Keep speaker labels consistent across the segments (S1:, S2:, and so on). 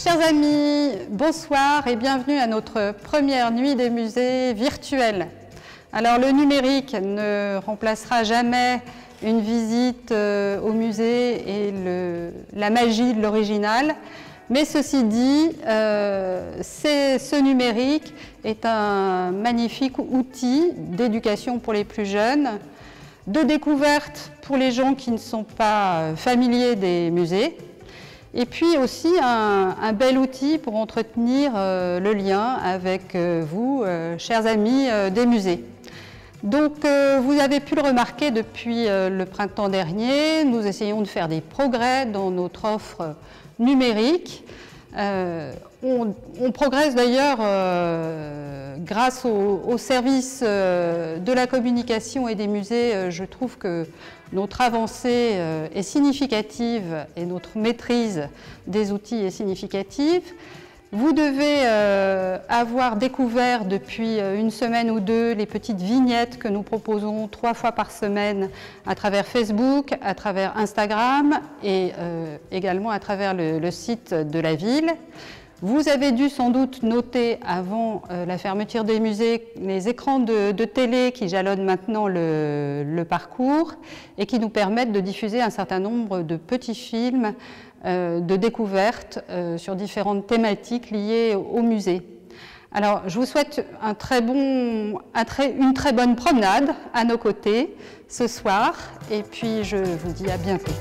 S1: Chers amis, bonsoir et bienvenue à notre première nuit des musées virtuels. Alors le numérique ne remplacera jamais une visite au musée et la magie de l'original, mais ceci dit, ce numérique est un magnifique outil d'éducation pour les plus jeunes, de découverte pour les gens qui ne sont pas familiers des musées, et puis aussi un bel outil pour entretenir le lien avec vous, chers amis des musées. Donc vous avez pu le remarquer depuis le printemps dernier, nous essayons de faire des progrès dans notre offre numérique. On progresse d'ailleurs grâce au service de la communication et des musées. Je trouve que notre avancée est significative et notre maîtrise des outils est significative. Vous devez avoir découvert depuis une semaine ou deux les petites vignettes que nous proposons 3 fois par semaine à travers Facebook, à travers Instagram et également à travers le site de la ville. Vous avez dû sans doute noter avant la fermeture des musées les écrans de télé qui jalonnent maintenant le parcours et qui nous permettent de diffuser un certain nombre de petits films de découverte sur différentes thématiques liées au musée. Alors, je vous souhaite une très bonne promenade à nos côtés ce soir et puis je vous dis à bientôt.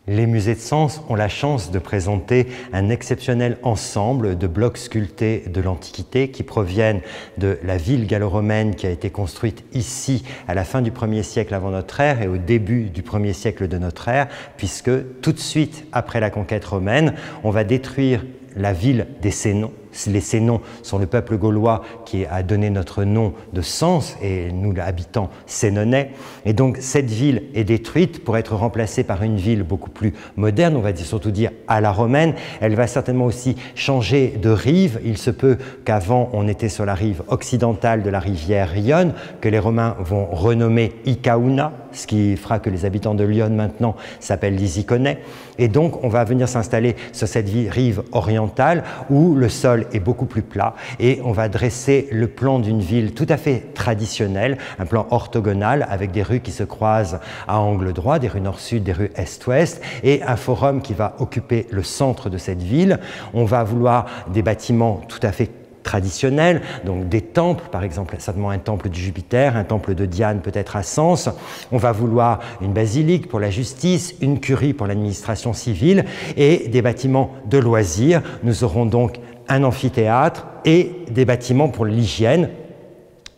S2: Les musées de Sens ont la chance de présenter un exceptionnel ensemble de blocs sculptés de l'Antiquité qui proviennent de la ville gallo-romaine qui a été construite ici à la fin du 1er siècle avant notre ère et au début du 1er siècle de notre ère, puisque tout de suite après la conquête romaine, on va détruire la ville des Sénons. Les Sénons sont le peuple gaulois qui a donné notre nom de Sens et nous habitants sénonnais. Et donc cette ville est détruite pour être remplacée par une ville beaucoup plus moderne, on va surtout dire à la romaine. Elle va certainement aussi changer de rive. Il se peut qu'avant on était sur la rive occidentale de la rivière Rionne, que les Romains vont renommer Icauna, ce qui fera que les habitants de Lyon maintenant s'appellent les Iconais. Et donc on va venir s'installer sur cette rive orientale où le sol est beaucoup plus plat et on va dresser le plan d'une ville tout à fait traditionnelle, un plan orthogonal avec des rues qui se croisent à angle droit, des rues nord-sud, des rues est-ouest et un forum qui va occuper le centre de cette ville. On va vouloir des bâtiments tout à fait traditionnels, donc des temples, par exemple, certainement un temple de Jupiter, un temple de Diane peut-être à Sens. On va vouloir une basilique pour la justice, une curie pour l'administration civile et des bâtiments de loisirs. Nous aurons donc un amphithéâtre et des bâtiments pour l'hygiène,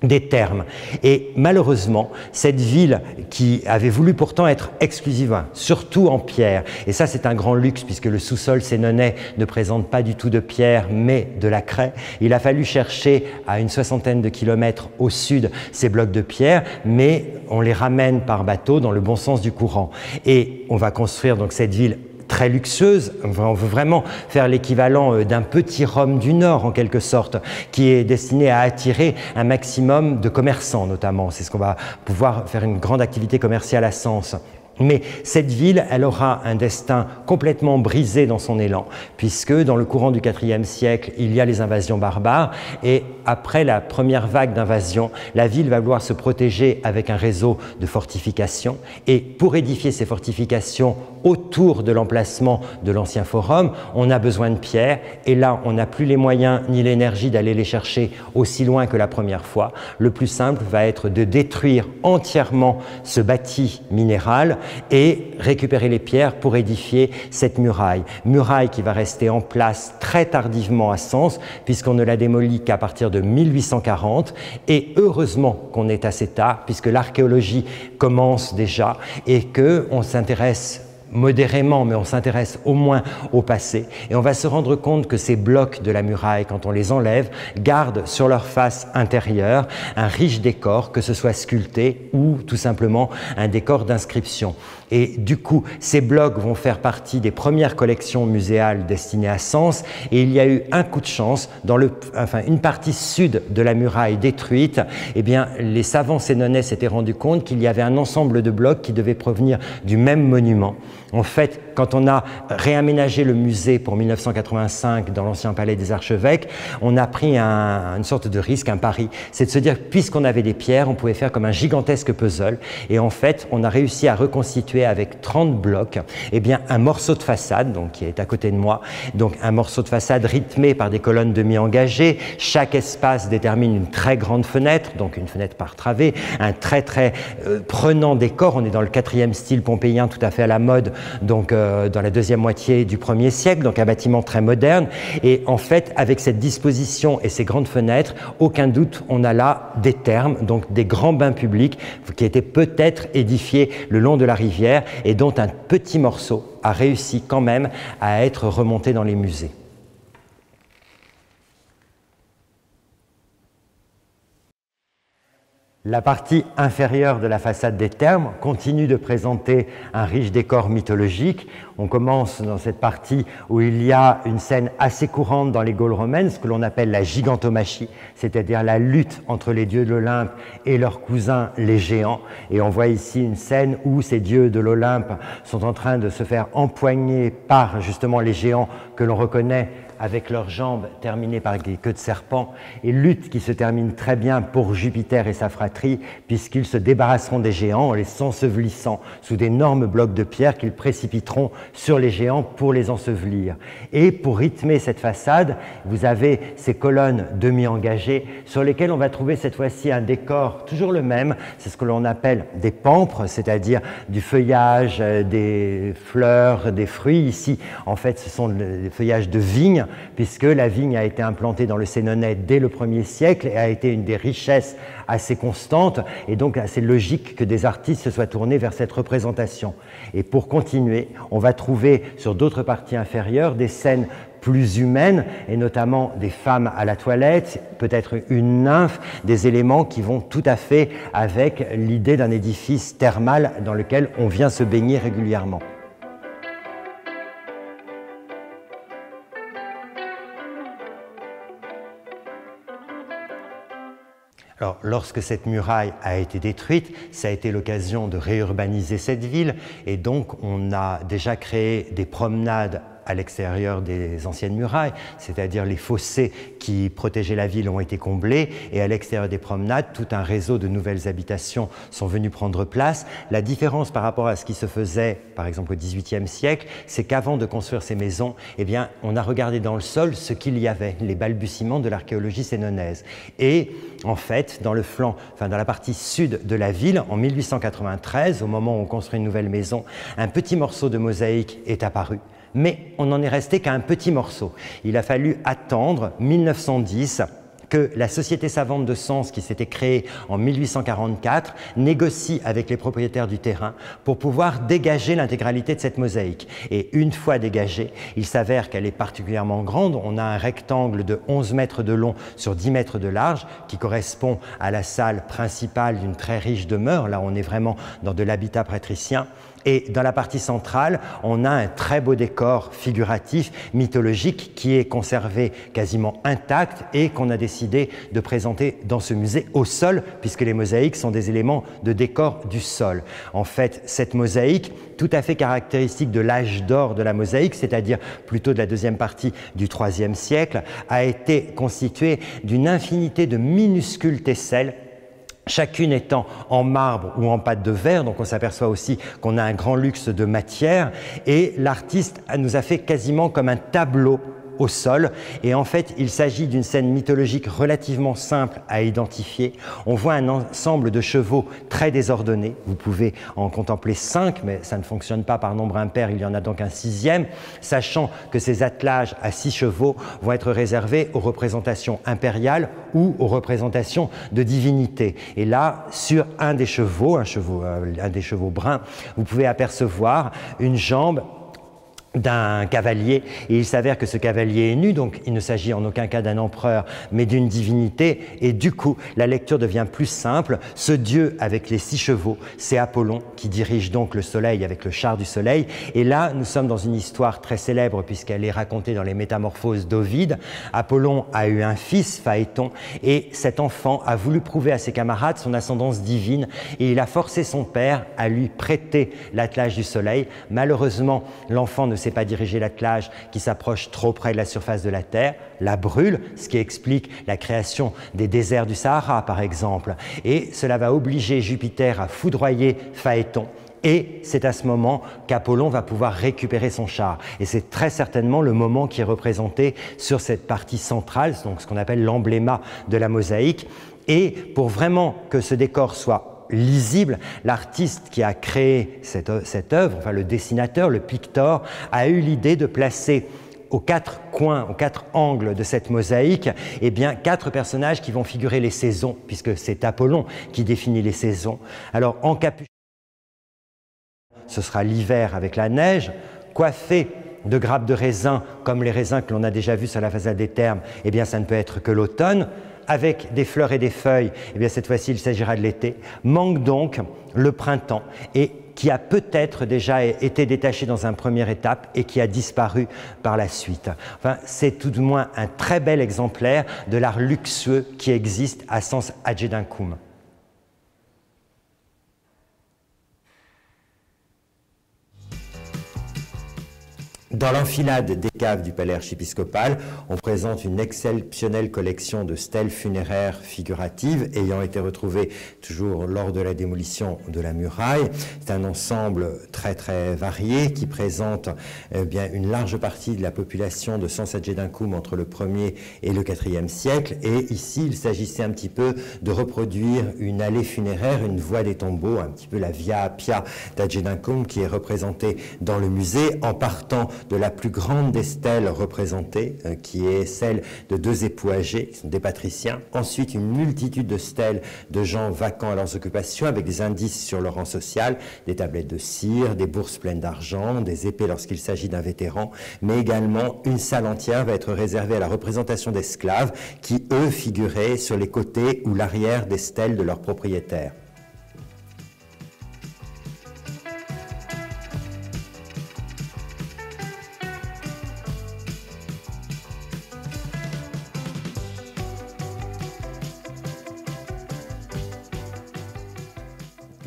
S2: des thermes. Et malheureusement, cette ville qui avait voulu pourtant être exclusive, surtout en pierre, et ça c'est un grand luxe puisque le sous-sol sénonnais ne présente pas du tout de pierre mais de la craie, il a fallu chercher à une 60aine de kilomètres au sud ces blocs de pierre, mais on les ramène par bateau dans le bon sens du courant. Et on va construire donc cette ville très luxueuse, on veut vraiment faire l'équivalent d'un petit Rome du Nord en quelque sorte, qui est destiné à attirer un maximum de commerçants notamment. C'est ce qu'on va pouvoir faire une grande activité commerciale à Sens. Mais cette ville, elle aura un destin complètement brisé dans son élan, puisque dans le courant du IVe siècle, il y a les invasions barbares, et après la première vague d'invasion, la ville va vouloir se protéger avec un réseau de fortifications, et pour édifier ces fortifications autour de l'emplacement de l'ancien forum, on a besoin de pierres, et là, on n'a plus les moyens ni l'énergie d'aller les chercher aussi loin que la première fois. Le plus simple va être de détruire entièrement ce bâti minéral, et récupérer les pierres pour édifier cette muraille. Muraille qui va rester en place très tardivement à Sens, puisqu'on ne l'a démolie qu'à partir de 1840, et heureusement qu'on est assez tard, puisque l'archéologie commence déjà, et qu'on s'intéresse modérément, mais on s'intéresse au moins au passé. Et on va se rendre compte que ces blocs de la muraille, quand on les enlève, gardent sur leur face intérieure un riche décor, que ce soit sculpté ou tout simplement un décor d'inscription. Et du coup, ces blocs vont faire partie des premières collections muséales destinées à Sens. Et il y a eu un coup de chance, dans une partie sud de la muraille détruite, eh bien, les savants sénonnais s'étaient rendus compte qu'il y avait un ensemble de blocs qui devaient provenir du même monument. En fait, quand on a réaménagé le musée pour 1985 dans l'ancien palais des archevêques, on a pris une sorte de risque, un pari. C'est de se dire, puisqu'on avait des pierres, on pouvait faire comme un gigantesque puzzle. Et en fait, on a réussi à reconstituer avec 30 blocs, eh bien, un morceau de façade, donc, qui est à côté de moi. Donc, un morceau de façade rythmé par des colonnes demi-engagées. Chaque espace détermine une très grande fenêtre, donc une fenêtre par travée, un très prenant décor. On est dans le 4e style pompéien, tout à fait à la mode, donc dans la deuxième moitié du 1er siècle, donc un bâtiment très moderne. Et en fait, avec cette disposition et ces grandes fenêtres, aucun doute, on a là des thermes, donc des grands bains publics qui étaient peut-être édifiés le long de la rivière et dont un petit morceau a réussi quand même à être remonté dans les musées. La partie inférieure de la façade des thermes continue de présenter un riche décor mythologique. On commence dans cette partie où il y a une scène assez courante dans les Gaules romaines, ce que l'on appelle la gigantomachie, c'est-à-dire la lutte entre les dieux de l'Olympe et leurs cousins les géants. Et on voit ici une scène où ces dieux de l'Olympe sont en train de se faire empoigner par justement les géants que l'on reconnaît avec leurs jambes terminées par des queues de serpent, et lutte qui se termine très bien pour Jupiter et sa fratrie, puisqu'ils se débarrasseront des géants en les ensevelissant sous d'énormes blocs de pierre qu'ils précipiteront sur les géants pour les ensevelir. Et pour rythmer cette façade, vous avez ces colonnes demi-engagées sur lesquelles on va trouver cette fois-ci un décor toujours le même, c'est ce que l'on appelle des pampres, c'est-à-dire du feuillage, des fleurs, des fruits. Ici, en fait, ce sont des feuillages de vigne, puisque la vigne a été implantée dans le Sénonais dès le 1er siècle et a été une des richesses assez constantes, et donc assez logique que des artistes se soient tournés vers cette représentation. Et pour continuer, on va trouver sur d'autres parties inférieures des scènes plus humaines, et notamment des femmes à la toilette, peut-être une nymphe, des éléments qui vont tout à fait avec l'idée d'un édifice thermal dans lequel on vient se baigner régulièrement. Alors, lorsque cette muraille a été détruite, ça a été l'occasion de réurbaniser cette ville, et donc on a déjà créé des promenades à l'extérieur des anciennes murailles, c'est-à-dire les fossés qui protégeaient la ville ont été comblés, et à l'extérieur des promenades, tout un réseau de nouvelles habitations sont venus prendre place. La différence par rapport à ce qui se faisait, par exemple au XVIIIe siècle, c'est qu'avant de construire ces maisons, eh bien, on a regardé dans le sol ce qu'il y avait, les balbutiements de l'archéologie sénonaise. Et en fait, dans le flanc, dans la partie sud de la ville, en 1893, au moment où on construit une nouvelle maison, un petit morceau de mosaïque est apparu. Mais on n'en est resté qu'à un petit morceau. Il a fallu attendre 1910 que la Société savante de Sens, qui s'était créée en 1844, négocie avec les propriétaires du terrain pour pouvoir dégager l'intégralité de cette mosaïque. Et une fois dégagée, il s'avère qu'elle est particulièrement grande. On a un rectangle de 11 mètres de long sur 10 mètres de large qui correspond à la salle principale d'une très riche demeure. Là, on est vraiment dans de l'habitat patricien. Et dans la partie centrale, on a un très beau décor figuratif, mythologique, qui est conservé quasiment intact et qu'on a décidé de présenter dans ce musée au sol, puisque les mosaïques sont des éléments de décor du sol. En fait, cette mosaïque, tout à fait caractéristique de l'âge d'or de la mosaïque, c'est-à-dire plutôt de la deuxième partie du IIIe siècle, a été constituée d'une infinité de minuscules tesselles, chacune étant en marbre ou en pâte de verre, donc on s'aperçoit aussi qu'on a un grand luxe de matière, et l'artiste nous a fait quasiment comme un tableau au sol, et en fait il s'agit d'une scène mythologique relativement simple à identifier. On voit un ensemble de chevaux très désordonnés, vous pouvez en contempler 5, mais ça ne fonctionne pas par nombre impair, il y en a donc un 6e, sachant que ces attelages à 6 chevaux vont être réservés aux représentations impériales ou aux représentations de divinités. Et là, sur un des chevaux, un des chevaux bruns, vous pouvez apercevoir une jambe d'un cavalier, et il s'avère que ce cavalier est nu, donc il ne s'agit en aucun cas d'un empereur, mais d'une divinité, et du coup, la lecture devient plus simple. Ce dieu avec les 6 chevaux, c'est Apollon, qui dirige donc le soleil avec le char du soleil, et là, nous sommes dans une histoire très célèbre, puisqu'elle est racontée dans les Métamorphoses d'Ovide. Apollon a eu un fils, Phaéton, et cet enfant a voulu prouver à ses camarades son ascendance divine, et il a forcé son père à lui prêter l'attelage du soleil. Malheureusement, l'enfant ne sait pas diriger l'attelage qui s'approche trop près de la surface de la Terre, la brûle, ce qui explique la création des déserts du Sahara, par exemple. Et cela va obliger Jupiter à foudroyer Phaéton. Et c'est à ce moment qu'Apollon va pouvoir récupérer son char. Et c'est très certainement le moment qui est représenté sur cette partie centrale, donc ce qu'on appelle l'embléma de la mosaïque. Et pour vraiment que ce décor soit lisible, l'artiste qui a créé cette œuvre, enfin le dessinateur, le pictor, a eu l'idée de placer aux 4 coins, aux 4 angles de cette mosaïque, eh bien 4 personnages qui vont figurer les saisons, puisque c'est Apollon qui définit les saisons. Alors encapuchon, ce sera l'hiver avec la neige, coiffé de grappes de raisin, comme les raisins que l'on a déjà vus sur la façade des thermes, eh bien ça ne peut être que l'automne. Avec des fleurs et des feuilles, eh bien cette fois-ci il s'agira de l'été. Manque donc le printemps, et qui a peut-être déjà été détaché dans une première étape et qui a disparu par la suite. Enfin, c'est tout de moins un très bel exemplaire de l'art luxueux qui existe à Sens Agedincoum. Dans l'enfilade des caves du palais archiépiscopal, on présente une exceptionnelle collection de stèles funéraires figuratives ayant été retrouvées toujours lors de la démolition de la muraille. C'est un ensemble très très varié qui présente bien une large partie de la population de Sens Agedincoum entre le 1er et le 4e siècle. Et ici, il s'agissait un petit peu de reproduire une allée funéraire, une voie des tombeaux, un petit peu la Via Appia d'Agedincoum qui est représentée dans le musée en partant de la plus grande des stèles représentées, qui est celle de 2 époux âgés, qui sont des patriciens. Ensuite, une multitude de stèles de gens vacants à leurs occupations, avec des indices sur leur rang social, des tablettes de cire, des bourses pleines d'argent, des épées lorsqu'il s'agit d'un vétéran, mais également une salle entière va être réservée à la représentation d'esclaves, qui, eux, figuraient sur les côtés ou l'arrière des stèles de leurs propriétaires.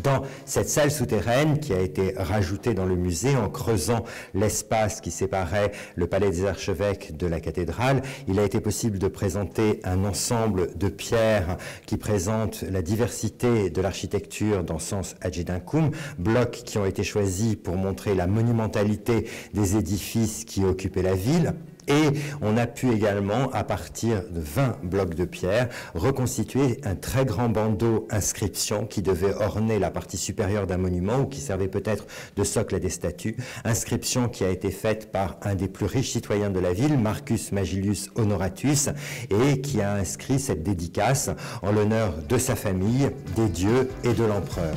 S2: Dans cette salle souterraine qui a été rajoutée dans le musée en creusant l'espace qui séparait le palais des archevêques de la cathédrale, il a été possible de présenter un ensemble de pierres qui présentent la diversité de l'architecture dans Sens Agedincoum, blocs qui ont été choisis pour montrer la monumentalité des édifices qui occupaient la ville. Et on a pu également, à partir de 20 blocs de pierre, reconstituer un très grand bandeau inscription qui devait orner la partie supérieure d'un monument ou qui servait peut-être de socle à des statues. Inscription qui a été faite par un des plus riches citoyens de la ville, Marcus Magilius Honoratus, et qui a inscrit cette dédicace en l'honneur de sa famille, des dieux et de l'empereur.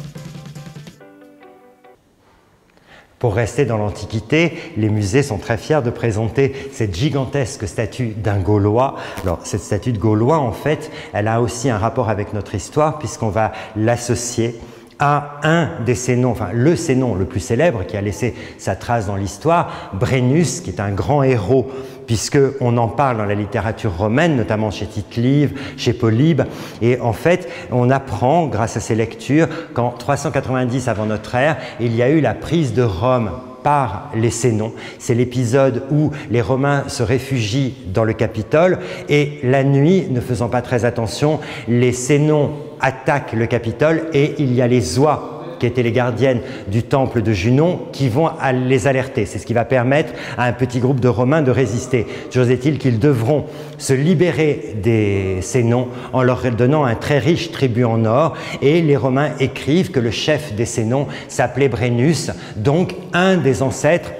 S2: Pour rester dans l'Antiquité, les musées sont très fiers de présenter cette gigantesque statue d'un Gaulois. Alors, cette statue de Gaulois, en fait, elle a aussi un rapport avec notre histoire, puisqu'on va l'associer à un des Sénons, enfin le Sénon le plus célèbre qui a laissé sa trace dans l'histoire, Brennus, qui est un grand héros, puisqu'on en parle dans la littérature romaine, notamment chez Tite-Live, chez Polybe. Et en fait, on apprend, grâce à ces lectures, qu'en 390 avant notre ère, il y a eu la prise de Rome par les Sénons. C'est l'épisode où les Romains se réfugient dans le Capitole et la nuit, ne faisant pas très attention, les Sénons attaquent le Capitole et il y a les oies qui étaient les gardiennes du temple de Junon qui vont les alerter. C'est ce qui va permettre à un petit groupe de Romains de résister. Toujours est-il qu'ils devront se libérer des Sénons en leur donnant un très riche tribut en or, et les Romains écrivent que le chef des Sénons s'appelait Brennus, donc un des ancêtres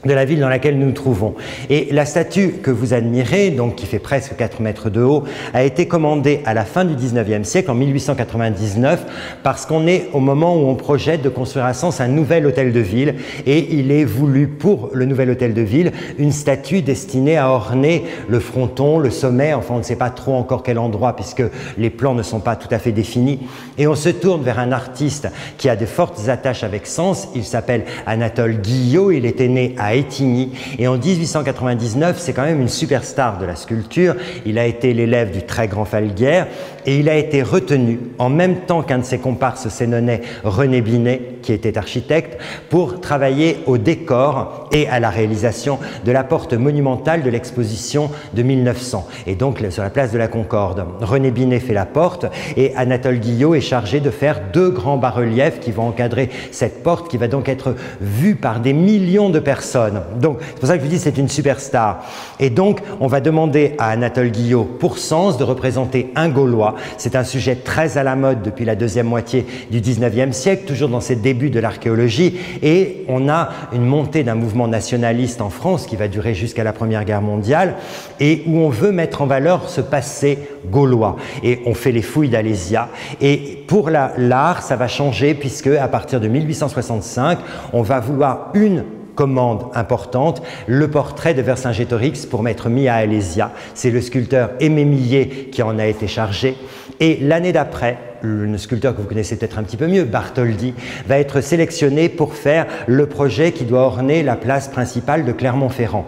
S2: de la ville dans laquelle nous nous trouvons. Et la statue que vous admirez, donc qui fait presque 4 mètres de haut, a été commandée à la fin du 19e siècle, en 1899, parce qu'on est au moment où on projette de construire à Sens un nouvel hôtel de ville, et il est voulu pour le nouvel hôtel de ville une statue destinée à orner le fronton, le sommet, enfin on ne sait pas trop encore quel endroit puisque les plans ne sont pas tout à fait définis, et on se tourne vers un artiste qui a de fortes attaches avec Sens. Il s'appelle Anatole Guillot, il était né à Étigny, et en 1899, c'est quand même une superstar de la sculpture. Il a été l'élève du très grand Falguière, et il a été retenu en même temps qu'un de ses comparses sénonais, René Binet, qui était architecte, pour travailler au décor et à la réalisation de la porte monumentale de l'exposition de 1900, et donc sur la place de la Concorde. René Binet fait la porte, et Anatole Guillot est chargé de faire 2 grands bas-reliefs qui vont encadrer cette porte, qui va donc être vue par des millions de personnes. Donc, c'est pour ça que je vous dis c'est une superstar. Et donc, on va demander à Anatole Guillot, pour Sens, de représenter un Gaulois. C'est un sujet très à la mode depuis la deuxième moitié du 19e siècle, toujours dans ses débuts de l'archéologie. Et on a une montée d'un mouvement nationaliste en France qui va durer jusqu'à la Première Guerre mondiale, et où on veut mettre en valeur ce passé gaulois. Et on fait les fouilles d'Alésia. Et pour l'art, ça va changer, puisque à partir de 1865, on va vouloir une commande importante, le portrait de Vercingétorix pour m'être mis à Alésia. C'est le sculpteur Aimé Millet qui en a été chargé. Et l'année d'après, le sculpteur que vous connaissez peut-être un petit peu mieux, Bartholdi, va être sélectionné pour faire le projet qui doit orner la place principale de Clermont-Ferrand.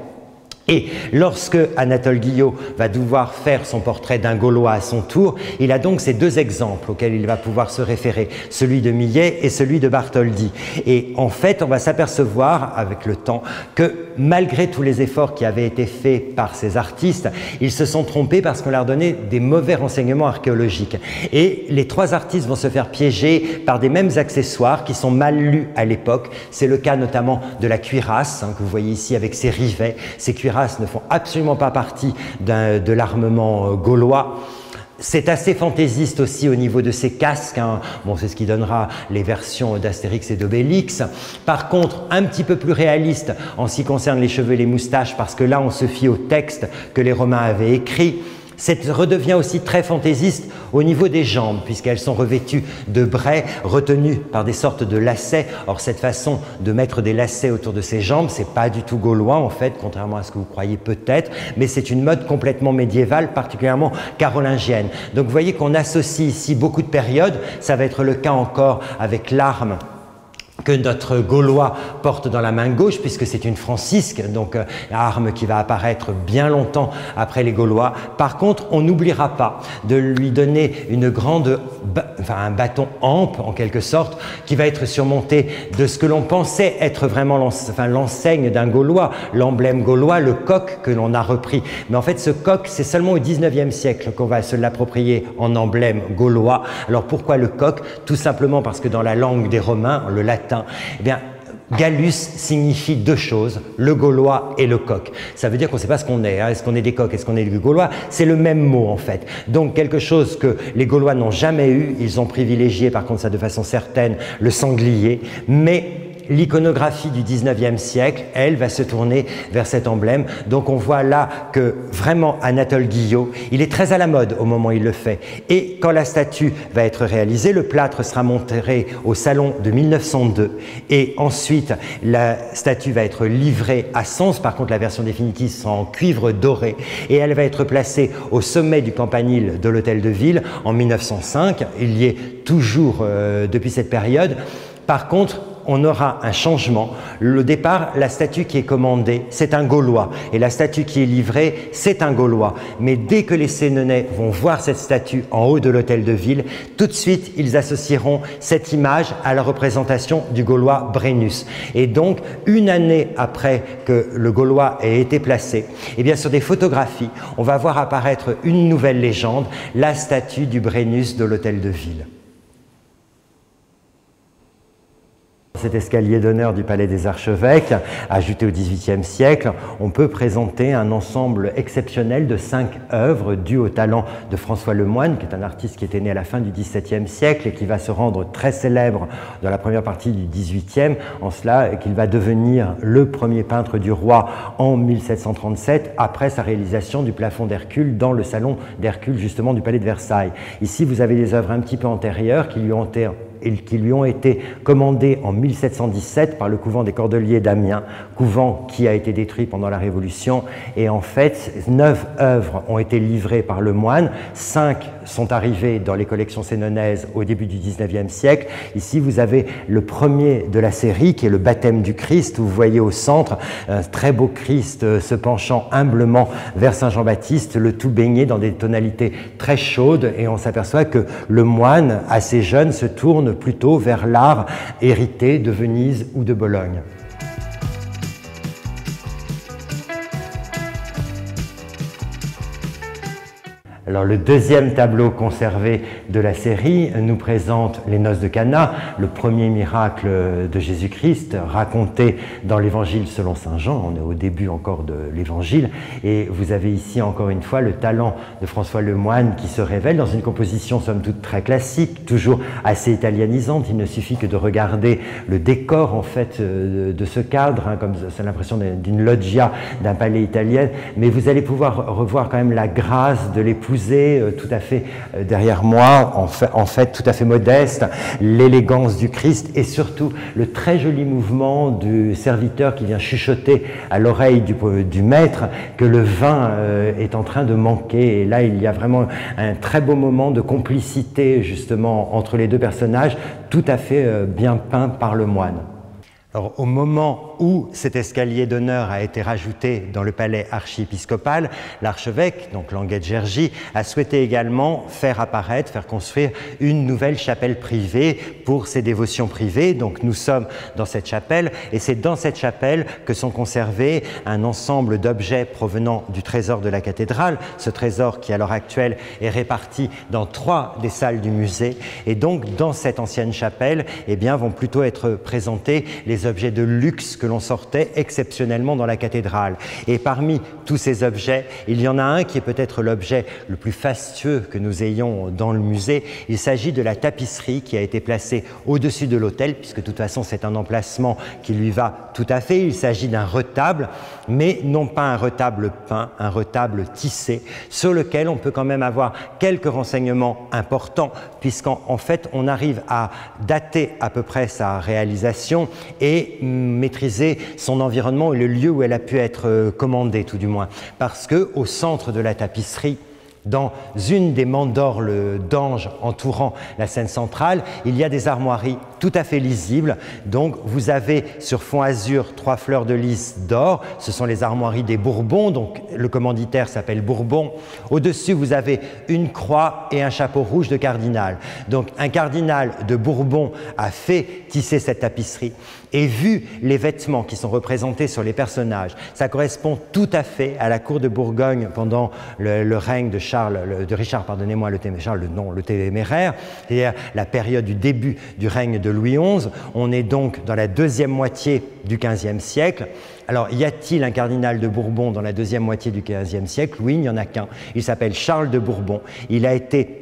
S2: Et lorsque Anatole Guillot va devoir faire son portrait d'un Gaulois à son tour, il a donc ces 2 exemples auxquels il va pouvoir se référer, celui de Millet et celui de Bartholdi. Et en fait, on va s'apercevoir avec le temps que malgré tous les efforts qui avaient été faits par ces artistes, ils se sont trompés parce qu'on leur donnait des mauvais renseignements archéologiques. Et les 3 artistes vont se faire piéger par des mêmes accessoires qui sont mal lus à l'époque. C'est le cas notamment de la cuirasse, que vous voyez ici avec ses rivets. Ces cuirasses ne font absolument pas partie de l'armement gaulois. C'est assez fantaisiste aussi au niveau de ces casques. Bon, c'est ce qui donnera les versions d'Astérix et d'Obélix. Par contre, un petit peu plus réaliste en ce qui concerne les cheveux et les moustaches, parce que là, on se fie au texte que les Romains avaient écrit. Ça redevient aussi très fantaisiste au niveau des jambes, puisqu'elles sont revêtues de braies retenues par des sortes de lacets. Or, cette façon de mettre des lacets autour de ses jambes, c'est pas du tout gaulois en fait, contrairement à ce que vous croyez peut-être, mais c'est une mode complètement médiévale, particulièrement carolingienne. Donc, vous voyez qu'on associe ici beaucoup de périodes. Ça va être le cas encore avec l'arme que notre Gaulois porte dans la main gauche, puisque c'est une francisque, donc arme qui va apparaître bien longtemps après les Gaulois. Par contre, on n'oubliera pas de lui donner une grande, un bâton ample en quelque sorte, qui va être surmonté de ce que l'on pensait être vraiment l'enseigne d'un Gaulois, l'emblème gaulois, le coq que l'on a repris. Mais en fait, ce coq, c'est seulement au 19e siècle qu'on va se l'approprier en emblème gaulois. Alors pourquoi le coq? Tout simplement parce que dans la langue des Romains, le latin, eh bien, Gallus signifie 2 choses, le gaulois et le coq. Ça veut dire qu'on ne sait pas ce qu'on est. Est-ce qu'on est des coqs, est-ce qu'on est des gaulois? C'est le même mot en fait. Donc quelque chose que les Gaulois n'ont jamais eu. Ils ont privilégié par contre ça de façon certaine le sanglier, mais l'iconographie du 19e siècle, elle, va se tourner vers cet emblème. Donc on voit là que vraiment Anatole Guillot, il est très à la mode au moment où il le fait. Et quand la statue va être réalisée, le plâtre sera montré au salon de 1902. Et ensuite, la statue va être livrée à Sens. Par contre, la version définitive sera en cuivre doré. Et elle va être placée au sommet du campanile de l'hôtel de ville en 1905. Il y est toujours depuis cette période. Par contre, on aura un changement. Au départ, la statue qui est commandée, c'est un Gaulois. Et la statue qui est livrée, c'est un Gaulois. Mais dès que les Sénonais vont voir cette statue en haut de l'hôtel de ville, tout de suite, ils associeront cette image à la représentation du Gaulois Brennus. Et donc, une année après que le Gaulois ait été placé, eh bien, sur des photographies, on va voir apparaître une nouvelle légende, la statue du Brennus de l'hôtel de ville. cet escalier d'honneur du Palais des Archevêques, ajouté au XVIIIe siècle, on peut présenter un ensemble exceptionnel de 5 œuvres dues au talent de François Lemoine, qui est un artiste qui était né à la fin du XVIIe siècle et qui va se rendre très célèbre dans la première partie du XVIIIe, en cela qu'il va devenir le premier peintre du roi en 1737, après sa réalisation du plafond d'Hercule dans le salon d'Hercule justement du Palais de Versailles. Ici, vous avez des œuvres un petit peu antérieures qui lui ont été commandées en 1717 par le couvent des Cordeliers d'Amiens, couvent qui a été détruit pendant la Révolution. Et en fait, 9 œuvres ont été livrées par Lemoine, 5 sont arrivées dans les collections sénonaises au début du XIXe siècle. Ici, vous avez le premier de la série, qui est le baptême du Christ, où vous voyez au centre un très beau Christ se penchant humblement vers Saint Jean-Baptiste, le tout baigné dans des tonalités très chaudes, et on s'aperçoit que Lemoine, assez jeune, se tourne plutôt vers l'art hérité de Venise ou de Bologne. Alors, le deuxième tableau conservé de la série nous présente les noces de Cana, le premier miracle de Jésus-Christ raconté dans l'Évangile selon saint Jean. On est au début encore de l'Évangile et vous avez ici encore une fois le talent de François Lemoine qui se révèle dans une composition somme toute très classique, toujours assez italianisante. Il ne suffit que de regarder le décor en fait de ce cadre, hein, comme c'est l'impression d'une loggia d'un palais italien, mais vous allez pouvoir revoir quand même la grâce de l'épouse tout à fait derrière moi, en fait tout à fait modeste, l'élégance du Christ et surtout le très joli mouvement du serviteur qui vient chuchoter à l'oreille du maître que le vin est en train de manquer. Et là, il y a vraiment un très beau moment de complicité justement entre les deux personnages, tout à fait bien peint par Lemoine. Alors, au moment où cet escalier d'honneur a été rajouté dans le palais archiépiscopal, l'archevêque, donc Languet-Gergy, a souhaité également faire construire une nouvelle chapelle privée pour ses dévotions privées. Donc nous sommes dans cette chapelle et c'est dans cette chapelle que sont conservés un ensemble d'objets provenant du trésor de la cathédrale, ce trésor qui à l'heure actuelle est réparti dans 3 des salles du musée. Et donc dans cette ancienne chapelle, eh bien, vont plutôt être présentés les objets de luxe que l'on sortait exceptionnellement dans la cathédrale. Et parmi tous ces objets, il y en a un qui est peut-être l'objet le plus fastueux que nous ayons dans le musée. Il s'agit de la tapisserie qui a été placée au-dessus de l'autel, puisque de toute façon c'est un emplacement qui lui va tout à fait. Il s'agit d'un retable, mais non pas un retable peint, un retable tissé, sur lequel on peut quand même avoir quelques renseignements importants, puisqu'en fait on arrive à dater à peu près sa réalisation et maîtriser son environnement et le lieu où elle a pu être commandée, tout du moins. Parce qu'au centre de la tapisserie, dans une des mandorles d'ange entourant la scène centrale, il y a des armoiries tout à fait lisibles. Donc vous avez sur fond azur 3 fleurs de lys d'or, ce sont les armoiries des Bourbons, donc le commanditaire s'appelle Bourbon. Au-dessus vous avez une croix et un chapeau rouge de cardinal. Donc un cardinal de Bourbon a fait tisser cette tapisserie. Et vu les vêtements qui sont représentés sur les personnages, ça correspond tout à fait à la cour de Bourgogne pendant le règne de Richard, pardonnez-moi, le Téméraire, c'est-à-dire la période du début du règne de Louis XI. On est donc dans la deuxième moitié du XVe siècle. Alors, y a-t-il un cardinal de Bourbon dans la deuxième moitié du XVe siècle? Oui, il n'y en a qu'un. Il s'appelle Charles de Bourbon. Il a été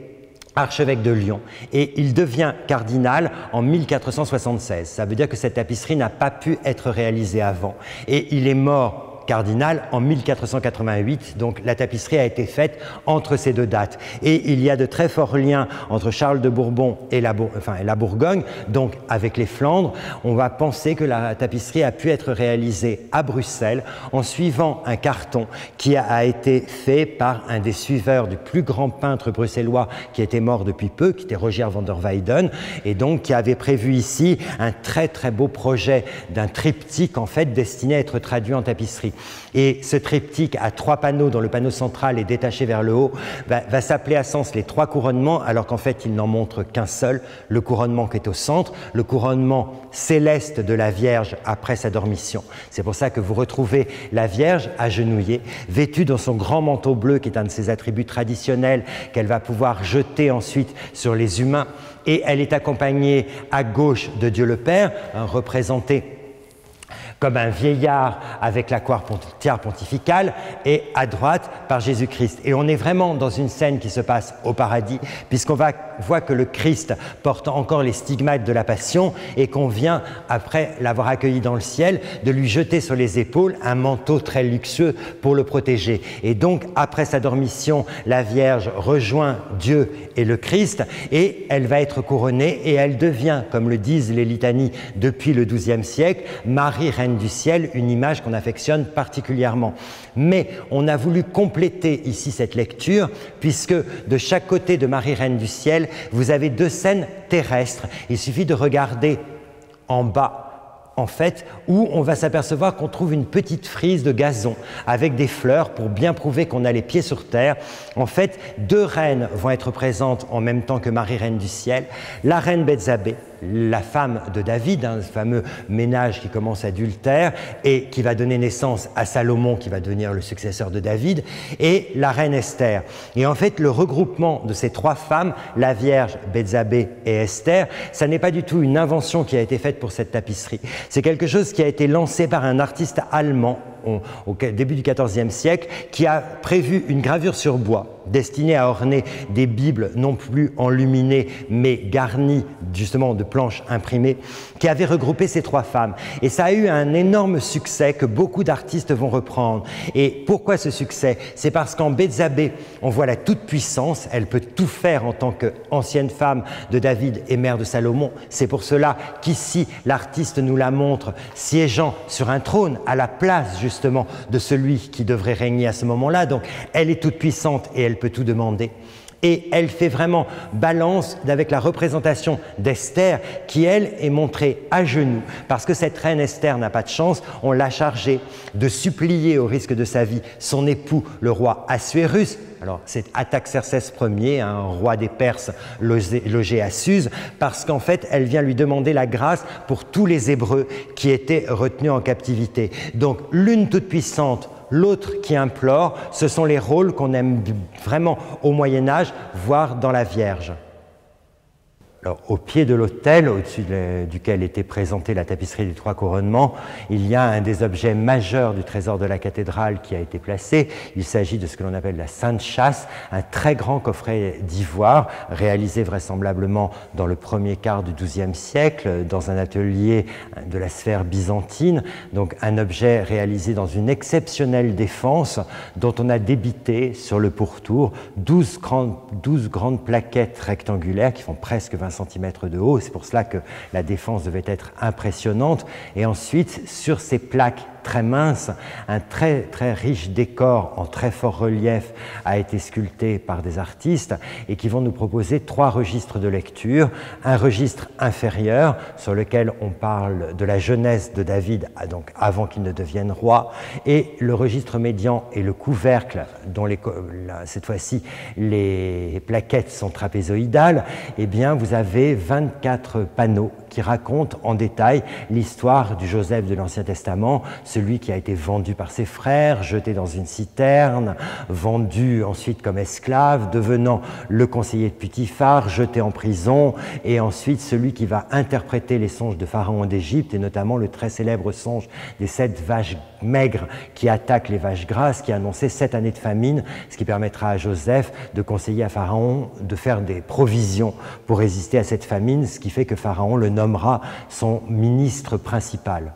S2: archevêque de Lyon et il devient cardinal en 1476. Ça veut dire que cette tapisserie n'a pas pu être réalisée avant et il est mort cardinal en 1488, donc la tapisserie a été faite entre ces deux dates. Et il y a de très forts liens entre Charles de Bourbon et la Bourgogne, donc avec les Flandres. On va penser que la tapisserie a pu être réalisée à Bruxelles en suivant un carton qui a été fait par un des suiveurs du plus grand peintre bruxellois qui était mort depuis peu, qui était Rogier van der Weyden, et donc qui avait prévu ici un très très beau projet d'un triptyque en fait destiné à être traduit en tapisserie. tapisserie. Et ce triptyque à 3 panneaux, dont le panneau central est détaché vers le haut, va s'appeler à sens les 3 couronnements, alors qu'en fait il n'en montre qu'un seul, le couronnement qui est au centre, le couronnement céleste de la Vierge après sa dormition. C'est pour ça que vous retrouvez la Vierge agenouillée, vêtue dans son grand manteau bleu, qui est un de ses attributs traditionnels, qu'elle va pouvoir jeter ensuite sur les humains. Et elle est accompagnée à gauche de Dieu le Père, représenté comme un vieillard avec la tiare pontificale, et à droite par Jésus-Christ. Et on est vraiment dans une scène qui se passe au paradis, puisqu'on voit que le Christ porte encore les stigmates de la Passion et qu'on vient, après l'avoir accueilli dans le ciel, de lui jeter sur les épaules un manteau très luxueux pour le protéger. Et donc, après sa dormition, la Vierge rejoint Dieu et le Christ, et elle va être couronnée, et elle devient, comme le disent les litanies depuis le XIIe siècle, Marie, Reine du ciel, une image qu'on affectionne particulièrement. Mais on a voulu compléter ici cette lecture, puisque de chaque côté de Marie, Reine du ciel, vous avez 2 scènes terrestres. Il suffit de regarder en bas, en fait, où on va s'apercevoir qu'on trouve une petite frise de gazon avec des fleurs pour bien prouver qu'on a les pieds sur terre. En fait, 2 reines vont être présentes en même temps que Marie, Reine du ciel. La reine Bethzabée, la femme de David, ce fameux ménage qui commence adultère et qui va donner naissance à Salomon, qui va devenir le successeur de David, et la reine Esther. Et en fait, le regroupement de ces 3 femmes, la Vierge, Bethzabée et Esther, ça n'est pas du tout une invention qui a été faite pour cette tapisserie. C'est quelque chose qui a été lancé par un artiste allemand au début du XIVe siècle, qui a prévu une gravure sur bois destinée à orner des bibles non plus enluminées mais garnies justement de planches imprimées, qui avait regroupé ces 3 femmes. Et ça a eu un énorme succès que beaucoup d'artistes vont reprendre. Et pourquoi ce succès? C'est parce qu'en Bethzabée, on voit la toute-puissance, elle peut tout faire en tant qu'ancienne femme de David et mère de Salomon. C'est pour cela qu'ici, l'artiste nous la montre siégeant sur un trône à la place justement de celui qui devrait régner à ce moment-là. Donc elle est toute puissante et elle peut tout demander. Et elle fait vraiment balance avec la représentation d'Esther qui, elle, est montrée à genoux. Parce que cette reine Esther n'a pas de chance, on l'a chargée de supplier au risque de sa vie son époux, le roi Assuérus. Alors, c'est Artaxerxès Ier, un roi des Perses logé à Suse, parce qu'en fait, elle vient lui demander la grâce pour tous les Hébreux qui étaient retenus en captivité. Donc, l'une toute puissante, l'autre qui implore, ce sont les rôles qu'on aime vraiment au Moyen-Âge, voir dans la Vierge. Alors, au pied de l'autel, au-dessus duquel était présentée la tapisserie des 3 couronnements, il y a un des objets majeurs du trésor de la cathédrale qui a été placé. Il s'agit de ce que l'on appelle la Sainte Châsse, un très grand coffret d'ivoire réalisé vraisemblablement dans le premier quart du XIIe siècle dans un atelier de la sphère byzantine. Donc un objet réalisé dans une exceptionnelle défense dont on a débité sur le pourtour 12 grandes plaquettes rectangulaires qui font presque 20 cm de haut, c'est pour cela que la défense devait être impressionnante. Et ensuite, sur ces plaques très minces, un très très riche décor en très fort relief a été sculpté par des artistes et qui vont nous proposer 3 registres de lecture. Un registre inférieur sur lequel on parle de la jeunesse de David, donc avant qu'il ne devienne roi, et le registre médian et le couvercle, dont cette fois-ci les plaquettes sont trapézoïdales. Eh bien, vous avez 24 panneaux qui racontent en détail l'histoire du Joseph de l'Ancien Testament, celui qui a été vendu par ses frères, jeté dans une citerne, vendu ensuite comme esclave, devenant le conseiller de Putiphar, jeté en prison, et ensuite celui qui va interpréter les songes de Pharaon d'Égypte, et notamment le très célèbre songe des 7 vaches maigres qui attaquent les vaches grasses, qui annonçait 7 années de famine, ce qui permettra à Joseph de conseiller à Pharaon de faire des provisions pour résister à cette famine, ce qui fait que Pharaon le nommera son ministre principal.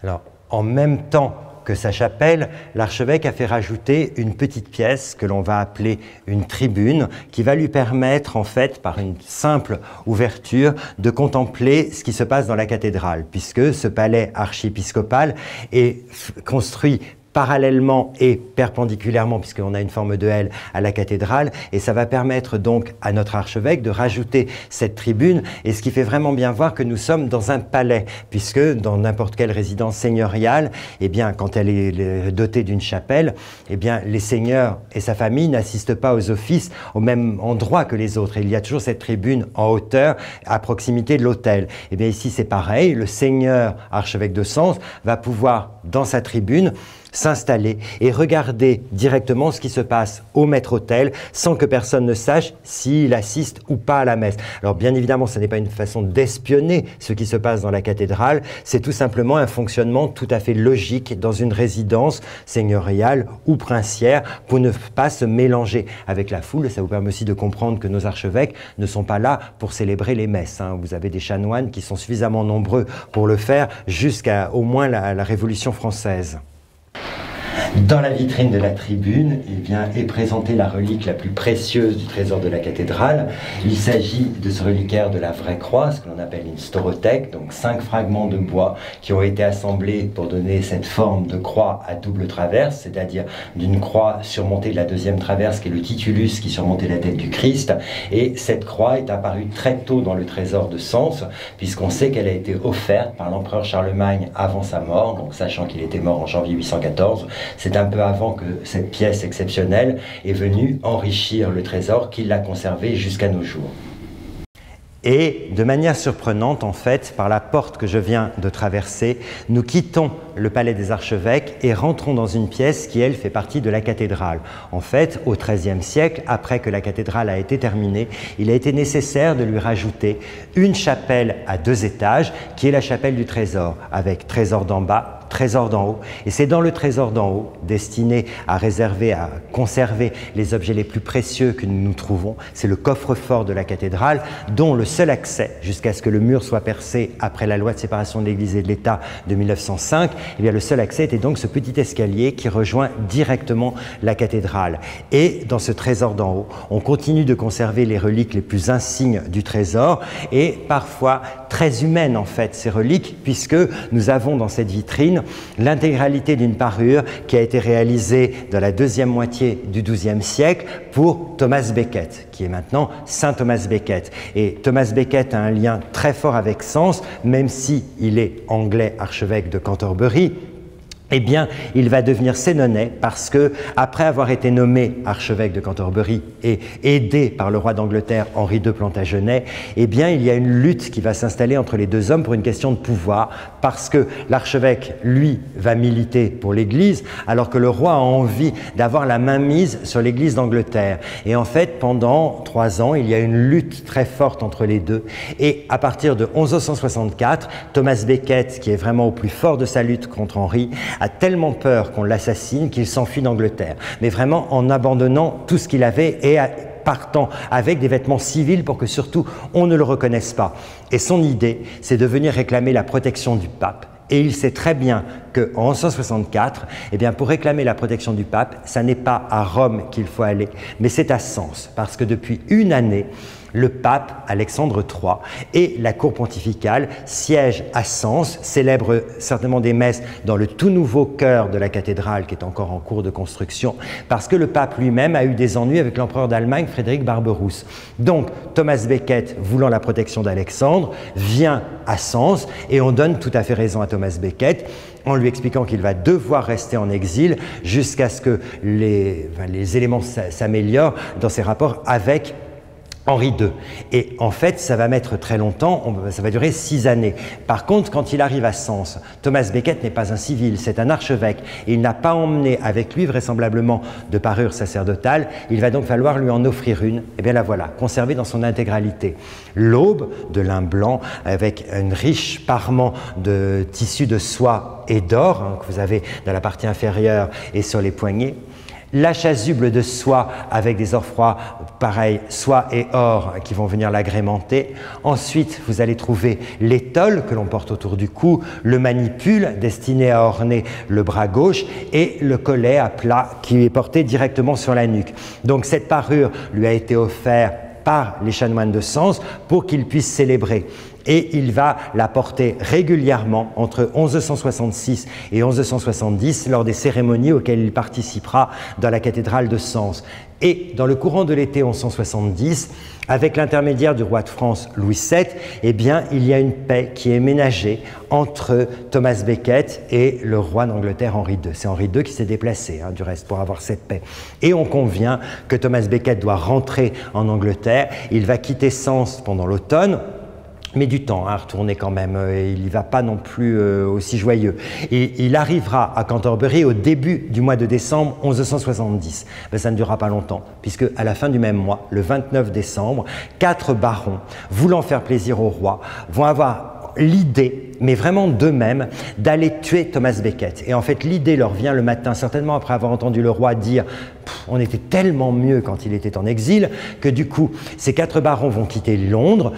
S2: Alors, en même temps que sa chapelle, l'archevêque a fait rajouter une petite pièce que l'on va appeler une tribune, qui va lui permettre, en fait, par une simple ouverture, de contempler ce qui se passe dans la cathédrale, puisque ce palais archiépiscopal est construit parallèlement et perpendiculairement, puisqu'on a une forme de L à la cathédrale, et ça va permettre donc à notre archevêque de rajouter cette tribune, et ce qui fait vraiment bien voir que nous sommes dans un palais, puisque dans n'importe quelle résidence seigneuriale, eh bien, quand elle est dotée d'une chapelle, eh bien, les seigneurs et sa famille n'assistent pas aux offices au même endroit que les autres. Et il y a toujours cette tribune en hauteur, à proximité de l'autel. Eh bien, ici, c'est pareil, le seigneur archevêque de Sens va pouvoir, dans sa tribune, s'installer et regarder directement ce qui se passe au maître-autel sans que personne ne sache s'il assiste ou pas à la messe. Alors bien évidemment, ce n'est pas une façon d'espionner ce qui se passe dans la cathédrale, c'est tout simplement un fonctionnement tout à fait logique dans une résidence seigneuriale ou princière pour ne pas se mélanger avec la foule. Ça vous permet aussi de comprendre que nos archevêques ne sont pas là pour célébrer les messes. Vous avez des chanoines qui sont suffisamment nombreux pour le faire jusqu'à au moins la Révolution française. Dans la vitrine de la tribune, eh bien, est présentée la relique la plus précieuse du trésor de la cathédrale. Il s'agit de ce reliquaire de la vraie croix, ce que l'on appelle une storothèque, donc 5 fragments de bois qui ont été assemblés pour donner cette forme de croix à double traverse, c'est-à-dire d'une croix surmontée de la deuxième traverse qui est le titulus qui surmontait la tête du Christ. Et cette croix est apparue très tôt dans le trésor de Sens, puisqu'on sait qu'elle a été offerte par l'empereur Charlemagne avant sa mort, donc sachant qu'il était mort en janvier 814. C'est un peu avant que cette pièce exceptionnelle est venue enrichir le trésor qu'il l'a conservé jusqu'à nos jours. Et de manière surprenante, en fait, par la porte que je viens de traverser, nous quittons le palais des archevêques et rentrons dans une pièce qui, elle, fait partie de la cathédrale. En fait, au XIIIe siècle, après que la cathédrale a été terminée, il a été nécessaire de lui rajouter une chapelle à 2 étages, qui est la chapelle du trésor, avec trésor d'en bas, trésor d'en haut. Et c'est dans le trésor d'en haut, destiné à réserver, à conserver les objets les plus précieux que nous trouvons. C'est le coffre-fort de la cathédrale, dont le seul accès, jusqu'à ce que le mur soit percé après la loi de séparation de l'Église et de l'État de 1905, eh bien le seul accès était donc ce petit escalier qui rejoint directement la cathédrale. Et dans ce trésor d'en haut, on continue de conserver les reliques les plus insignes du trésor, et parfois très humaines en fait, ces reliques, puisque nous avons dans cette vitrine l'intégralité d'une parure qui a été réalisée dans la deuxième moitié du XIIe siècle pour Thomas Becket, qui est maintenant Saint Thomas Becket. Et Thomas Becket a un lien très fort avec Sens, même si il est anglais archevêque de Canterbury. Eh bien, il va devenir sénonais parce que, après avoir été nommé archevêque de Canterbury et aidé par le roi d'Angleterre Henri II Plantagenet, eh bien, il y a une lutte qui va s'installer entre les deux hommes pour une question de pouvoir, parce que l'archevêque, lui, va militer pour l'Église, alors que le roi a envie d'avoir la main mise sur l'Église d'Angleterre. Et en fait, pendant 3 ans, il y a une lutte très forte entre les deux. Et à partir de 1164, Thomas Becket, qui est vraiment au plus fort de sa lutte contre Henri, a tellement peur qu'on l'assassine qu'il s'enfuit d'Angleterre, mais vraiment en abandonnant tout ce qu'il avait et partant avec des vêtements civils pour que surtout on ne le reconnaisse pas. Et son idée, c'est de venir réclamer la protection du pape. Et il sait très bien qu'en 1164, eh bien, pour réclamer la protection du pape, ça n'est pas à Rome qu'il faut aller, mais c'est à Sens, parce que depuis une année, le pape Alexandre III et la cour pontificale siègent à Sens, célèbrent certainement des messes dans le tout nouveau chœur de la cathédrale qui est encore en cours de construction, parce que le pape lui-même a eu des ennuis avec l'empereur d'Allemagne Frédéric Barberousse. Donc Thomas Becket, voulant la protection d'Alexandre, vient à Sens et on donne tout à fait raison à Thomas Becket en lui expliquant qu'il va devoir rester en exil jusqu'à ce que les éléments s'améliorent dans ses rapports avec Henri II. Et en fait, ça va mettre très longtemps, ça va durer 6 années. Par contre, quand il arrive à Sens, Thomas Becket n'est pas un civil, c'est un archevêque. Et il n'a pas emmené avec lui, vraisemblablement, de parure sacerdotale. Il va donc falloir lui en offrir une. Et bien la voilà, conservée dans son intégralité. L'aube de lin blanc, avec un riche parement de tissu de soie et d'or, que vous avez dans la partie inférieure et sur les poignets. La chasuble de soie avec des ors froids, pareil, soie et or qui vont venir l'agrémenter. Ensuite, vous allez trouver l'étole que l'on porte autour du cou, le manipule destiné à orner le bras gauche et le collet à plat qui est porté directement sur la nuque. Donc cette parure lui a été offerte par les chanoines de Sens pour qu'ils puissent célébrer. et il va la porter régulièrement entre 1166 et 1170 lors des cérémonies auxquelles il participera dans la cathédrale de Sens. Et dans le courant de l'été 1170, avec l'intermédiaire du roi de France Louis VII, eh bien, il y a une paix qui est ménagée entre Thomas Becket et le roi d'Angleterre Henri II. C'est Henri II qui s'est déplacé, du reste, pour avoir cette paix. Et on convient que Thomas Becket doit rentrer en Angleterre. Il va quitter Sens pendant l'automne, mais du temps à retourner quand même, il n'y va pas non plus aussi joyeux. Et il arrivera à Canterbury au début du mois de décembre 1170. Ben, ça ne durera pas longtemps, puisque à la fin du même mois, le 29 décembre, 4 barons, voulant faire plaisir au roi, vont avoir l'idée, mais vraiment d'eux-mêmes, d'aller tuer Thomas Becket. Et en fait, l'idée leur vient le matin, certainement après avoir entendu le roi dire « on était tellement mieux quand il était en exil » que du coup, ces 4 barons vont quitter Londres,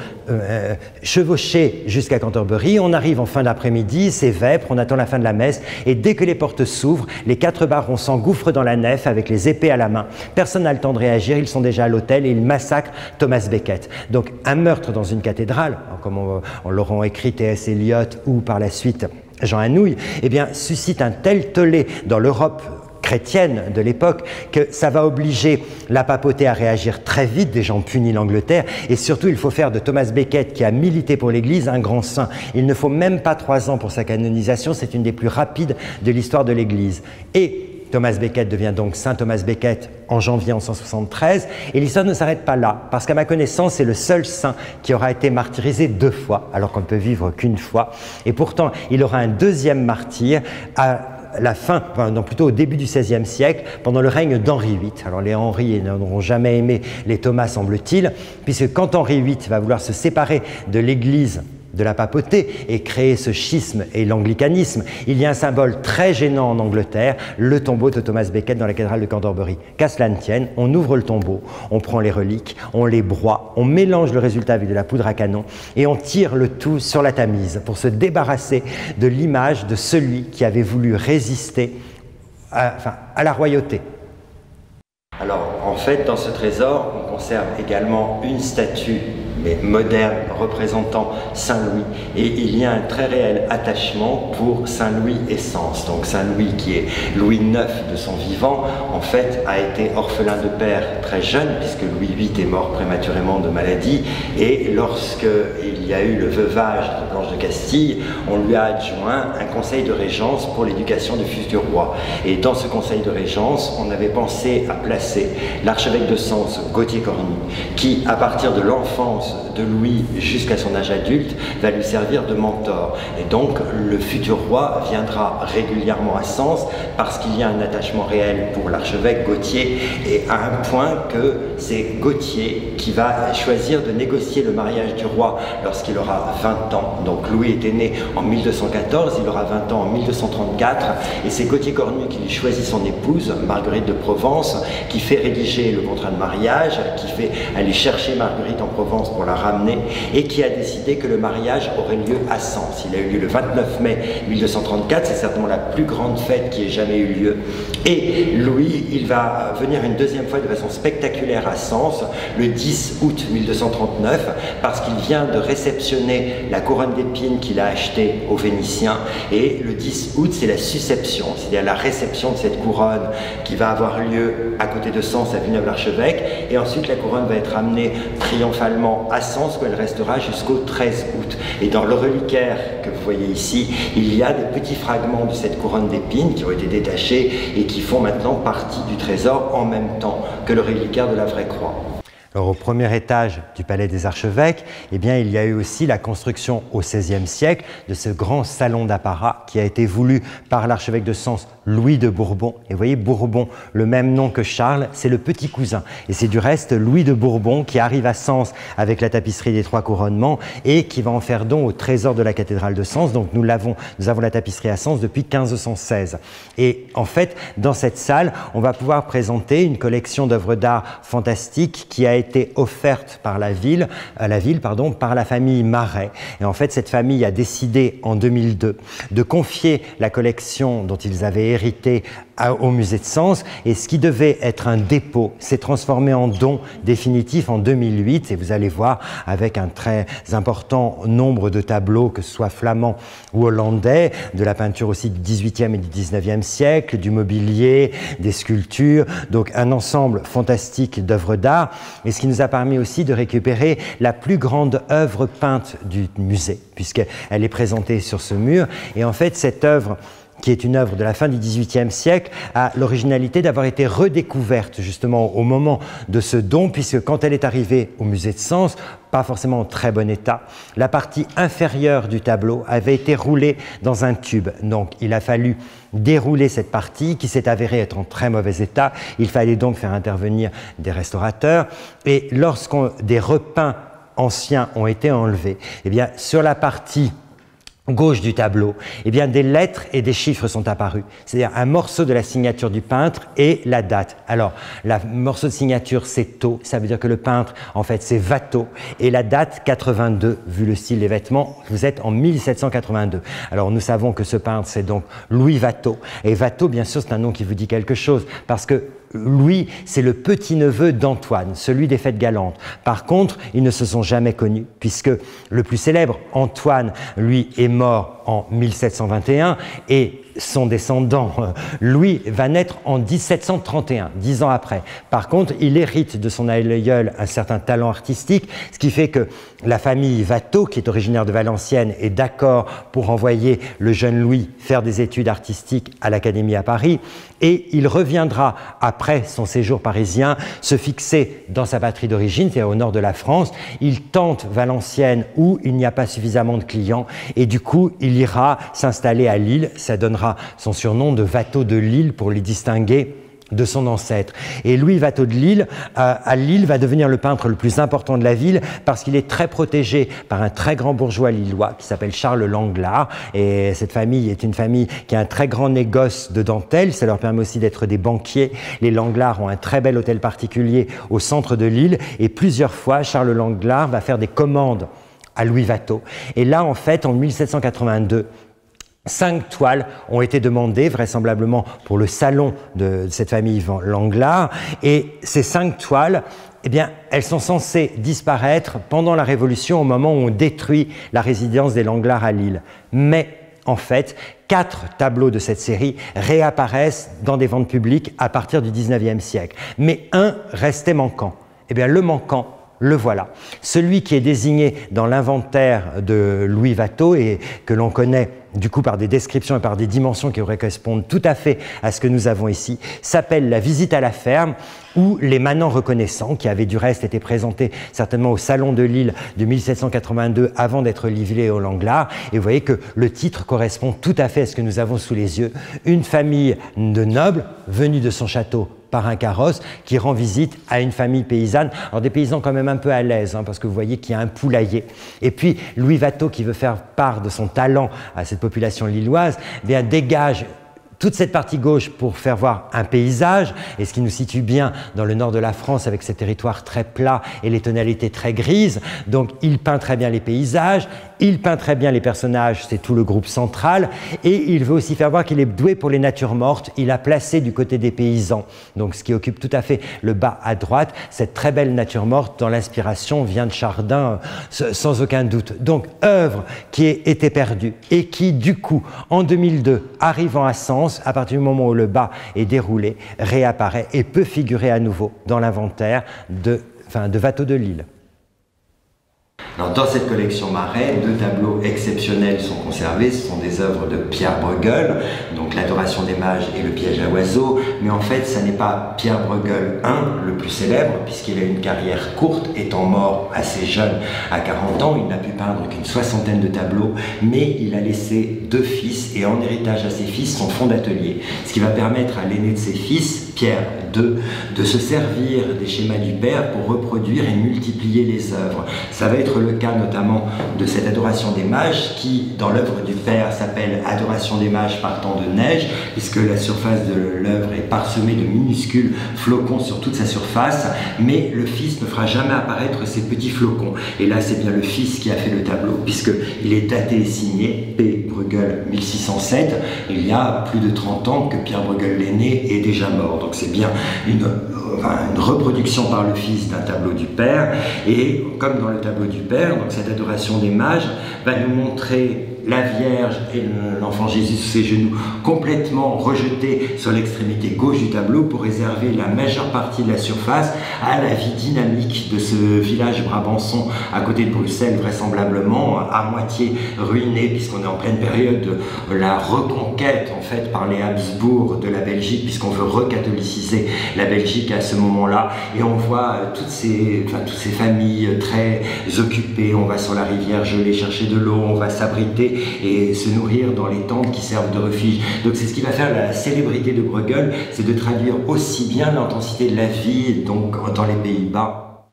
S2: chevaucher jusqu'à Canterbury. On arrive en fin d'après-midi, c'est vêpres, on attend la fin de la messe, et dès que les portes s'ouvrent, les 4 barons s'engouffrent dans la nef avec les épées à la main. Personne n'a le temps de réagir, ils sont déjà à l'hôtel et ils massacrent Thomas Becket. Donc un meurtre dans une cathédrale, comme on l'auront écrit T.S. Eliot ou par la suite Jean Anouilh, eh bien, suscite un tel tollé dans l'Europe chrétienne de l'époque que ça va obliger la papauté à réagir très vite. Des gens punissent l'Angleterre et surtout il faut faire de Thomas Becket, qui a milité pour l'Église, un grand saint. Il ne faut même pas 3 ans pour sa canonisation, c'est une des plus rapides de l'histoire de l'Église. Et Thomas Becket devient donc Saint Thomas Becket en janvier 1173, et l'histoire ne s'arrête pas là, parce qu'à ma connaissance, c'est le seul saint qui aura été martyrisé 2 fois, alors qu'on ne peut vivre qu'une fois, et pourtant, il aura un deuxième martyre à la fin, enfin, non, plutôt au début du XVIe siècle, pendant le règne d'Henri VIII. Alors les Henri n'auront jamais aimé les Thomas, semble-t-il, puisque quand Henri VIII va vouloir se séparer de l'Église, de la papauté, et créer ce schisme et l'anglicanisme, il y a un symbole très gênant en Angleterre, le tombeau de Thomas Becket dans la cathédrale de Canterbury. Qu'à cela ne tienne, on ouvre le tombeau, on prend les reliques, on les broie, on mélange le résultat avec de la poudre à canon et on tire le tout sur la Tamise pour se débarrasser de l'image de celui qui avait voulu résister à la royauté. Alors, en fait, dans ce trésor, on conserve également une statue, mais moderne, représentant Saint-Louis. Et il y a un très réel attachement pour Saint-Louis et Sens. Donc Saint-Louis, qui est Louis IX de son vivant, en fait, a été orphelin de père très jeune, puisque Louis VIII est mort prématurément de maladie. Et lorsqu'il y a eu le veuvage de Blanche de Castille, on lui a adjoint un conseil de régence pour l'éducation du futur roi. Et dans ce conseil de régence, on avait pensé à placer l'archevêque de Sens, Gauthier Cornu, qui, à partir de l'enfance de Louis jusqu'à son âge adulte, va lui servir de mentor. Et donc, le futur roi viendra régulièrement à Sens parce qu'il y a un attachement réel pour l'archevêque Gauthier, et à un point que c'est Gauthier qui va choisir de négocier le mariage du roi lorsqu'il aura 20 ans. Donc, Louis était né en 1214, il aura 20 ans en 1234, et c'est Gauthier Cornu qui lui choisit son épouse, Marguerite de Provence, qui fait rédiger le contrat de mariage, qui fait aller chercher Marguerite en Provence pour la ramener, et qui a décidé que le mariage aurait lieu à Sens. Il a eu lieu le 29 mai 1234, c'est certainement la plus grande fête qui ait jamais eu lieu. Et Louis, il va venir une deuxième fois de façon spectaculaire à Sens, le 10 août 1239, parce qu'il vient de réceptionner la couronne d'épines qu'il a achetée aux Vénitiens, et le 10 août, c'est la susception, c'est-à-dire la réception de cette couronne qui va avoir lieu à côté de Sens, à Villeneuve-l'Archevêque, et ensuite la couronne va être amenée triomphalement à Sens, où elle restera jusqu'au 13 août. Et dans le reliquaire que vous voyez ici, il y a des petits fragments de cette couronne d'épines qui ont été détachés et qui font maintenant partie du trésor en même temps que le reliquaire de la vraie croix. Alors, au premier étage du palais des archevêques, eh bien, il y a eu aussi la construction au XVIe siècle de ce grand salon d'apparat qui a été voulu par l'archevêque de Sens, Louis de Bourbon. Et vous voyez, Bourbon, le même nom que Charles, c'est le petit cousin. Et c'est du reste Louis de Bourbon qui arrive à Sens avec la tapisserie des 3 couronnements et qui va en faire don au trésor de la cathédrale de Sens. Donc nous avons la tapisserie à Sens depuis 1516. Et en fait, dans cette salle, on va pouvoir présenter une collection d'œuvres d'art fantastiques qui a été offerte par la ville, par la famille Marais. Et en fait, cette famille a décidé en 2002 de confier la collection dont ils avaient hérité au musée de Sens, et ce qui devait être un dépôt s'est transformé en don définitif en 2008, et vous allez voir avec un très important nombre de tableaux, que ce soit flamands ou hollandais, de la peinture aussi du XVIIIe et du XIXe siècle, du mobilier, des sculptures, donc un ensemble fantastique d'œuvres d'art, et ce qui nous a permis aussi de récupérer la plus grande œuvre peinte du musée, puisqu'elle est présentée sur ce mur, et en fait cette œuvre, qui est une œuvre de la fin du XVIIIe siècle, a l'originalité d'avoir été redécouverte justement au moment de ce don, puisque quand elle est arrivée au musée de Sens, pas forcément en très bon état, la partie inférieure du tableau avait été roulée dans un tube. Donc il a fallu dérouler cette partie qui s'est avérée être en très mauvais état. Il fallait donc faire intervenir des restaurateurs, et des repeints anciens ont été enlevés, eh bien sur la partie gauche du tableau, eh bien, des lettres et des chiffres sont apparus. C'est-à-dire un morceau de la signature du peintre et la date. Alors, le morceau de signature, c'est Tau, ça veut dire que le peintre, en fait, c'est Watteau. Et la date, 82, vu le style des vêtements, vous êtes en 1782. Alors, nous savons que ce peintre, c'est donc Louis Watteau. Et Watteau, bien sûr, c'est un nom qui vous dit quelque chose, parce que Louis, c'est le petit-neveu d'Antoine, celui des Fêtes Galantes. Par contre, ils ne se sont jamais connus, puisque le plus célèbre, Antoine, lui, est mort en 1721, et son descendant, Louis, va naître en 1731, 10 ans après. Par contre, il hérite de son aïeul un certain talent artistique, ce qui fait que la famille Watteau, qui est originaire de Valenciennes, est d'accord pour envoyer le jeune Louis faire des études artistiques à l'Académie à Paris, et il reviendra, après son séjour parisien, se fixer dans sa patrie d'origine, c'est-à-dire au nord de la France. Il tente Valenciennes où il n'y a pas suffisamment de clients, et du coup, il ira s'installer à Lille. Ça donnera son surnom de Watteau de Lille pour les distinguer de son ancêtre. Et Louis Watteau de Lille, à Lille, va devenir le peintre le plus important de la ville parce qu'il est très protégé par un très grand bourgeois lillois qui s'appelle Charles Langlard. Et cette famille est une famille qui a un très grand négoce de dentelle. Ça leur permet aussi d'être des banquiers. Les Langlard ont un très bel hôtel particulier au centre de Lille. Et plusieurs fois, Charles Langlard va faire des commandes à Louis Watteau. Et là, en fait, en 1782, 5 toiles ont été demandées, vraisemblablement pour le salon de cette famille Langlard. Et ces 5 toiles, eh bien, elles sont censées disparaître pendant la Révolution, au moment où on détruit la résidence des Langlard à Lille. Mais, en fait, 4 tableaux de cette série réapparaissent dans des ventes publiques à partir du XIXe siècle. Mais un restait manquant. Eh bien, le manquant, le voilà. Celui qui est désigné dans l'inventaire de Louis Watteau et que l'on connaît du coup par des descriptions et par des dimensions qui correspondent tout à fait à ce que nous avons ici, s'appelle La visite à la ferme ou Les manants reconnaissants, qui avait du reste été présenté certainement au Salon de Lille de 1782 avant d'être livré au Langlard. Et vous voyez que le titre correspond tout à fait à ce que nous avons sous les yeux. Une famille de nobles venue de son château par un carrosse qui rend visite à une famille paysanne. Alors des paysans quand même un peu à l'aise, parce que vous voyez qu'il y a un poulailler. Et puis Louis Watteau, qui veut faire part de son talent à cette population lilloise, eh bien, dégage toute cette partie gauche pour faire voir un paysage, et ce qui nous situe bien dans le nord de la France avec ces territoires très plats et les tonalités très grises. Donc il peint très bien les paysages, il peint très bien les personnages, c'est tout le groupe central, et il veut aussi faire voir qu'il est doué pour les natures mortes. Il a placé du côté des paysans, donc ce qui occupe tout à fait le bas à droite, cette très belle nature morte dont l'inspiration vient de Chardin sans aucun doute. Donc œuvre qui était perdue et qui du coup en 2002, arrivant à Sens, à partir du moment où le bas est déroulé, réapparaît et peut figurer à nouveau dans l'inventaire de Watteau de Lille.
S3: Alors, dans cette collection Marais, 2 tableaux exceptionnels sont conservés. Ce sont des œuvres de Pierre Bruegel, donc l'Adoration des mages et le piège à oiseaux. Mais en fait, ça n'est pas Pierre Bruegel le plus célèbre, puisqu'il a une carrière courte, étant mort assez jeune, à 40 ans. Il n'a pu peindre qu'une 60aine de tableaux, mais il a laissé 2 fils, et en héritage à ses fils son fonds d'atelier. Ce qui va permettre à l'aîné de ses fils, Pierre II, de se servir des schémas du père pour reproduire et multiplier les œuvres. Ça va être le cas notamment de cette adoration des mages qui, dans l'œuvre du Père, s'appelle Adoration des mages partant de neige, puisque la surface de l'œuvre est parsemée de minuscules flocons sur toute sa surface, mais le Fils ne fera jamais apparaître ces petits flocons. Et là, c'est bien le Fils qui a fait le tableau, puisqu'il est daté et signé P. Bruegel 1607. Il y a plus de 30 ans que Pierre Bruegel l'aîné est déjà mort. Donc c'est bien une reproduction par le Fils d'un tableau du Père. Et comme dans le tableau du Père, donc cette adoration des mages va nous montrer la Vierge et l'enfant Jésus sous ses genoux complètement rejetés sur l'extrémité gauche du tableau pour réserver la majeure partie de la surface à la vie dynamique de ce village brabançon à côté de Bruxelles, vraisemblablement à moitié ruiné puisqu'on est en pleine période de la reconquête en fait par les Habsbourg de la Belgique, puisqu'on veut recatholiciser la Belgique à ce moment-là, et on voit toutes ces familles très occupées. On va sur la rivière gelée chercher de l'eau, on va s'abriter et se nourrir dans les tentes qui servent de refuge. Donc c'est ce qui va faire la célébrité de Bruegel, c'est de traduire aussi bien l'intensité de la vie donc dans les Pays-Bas.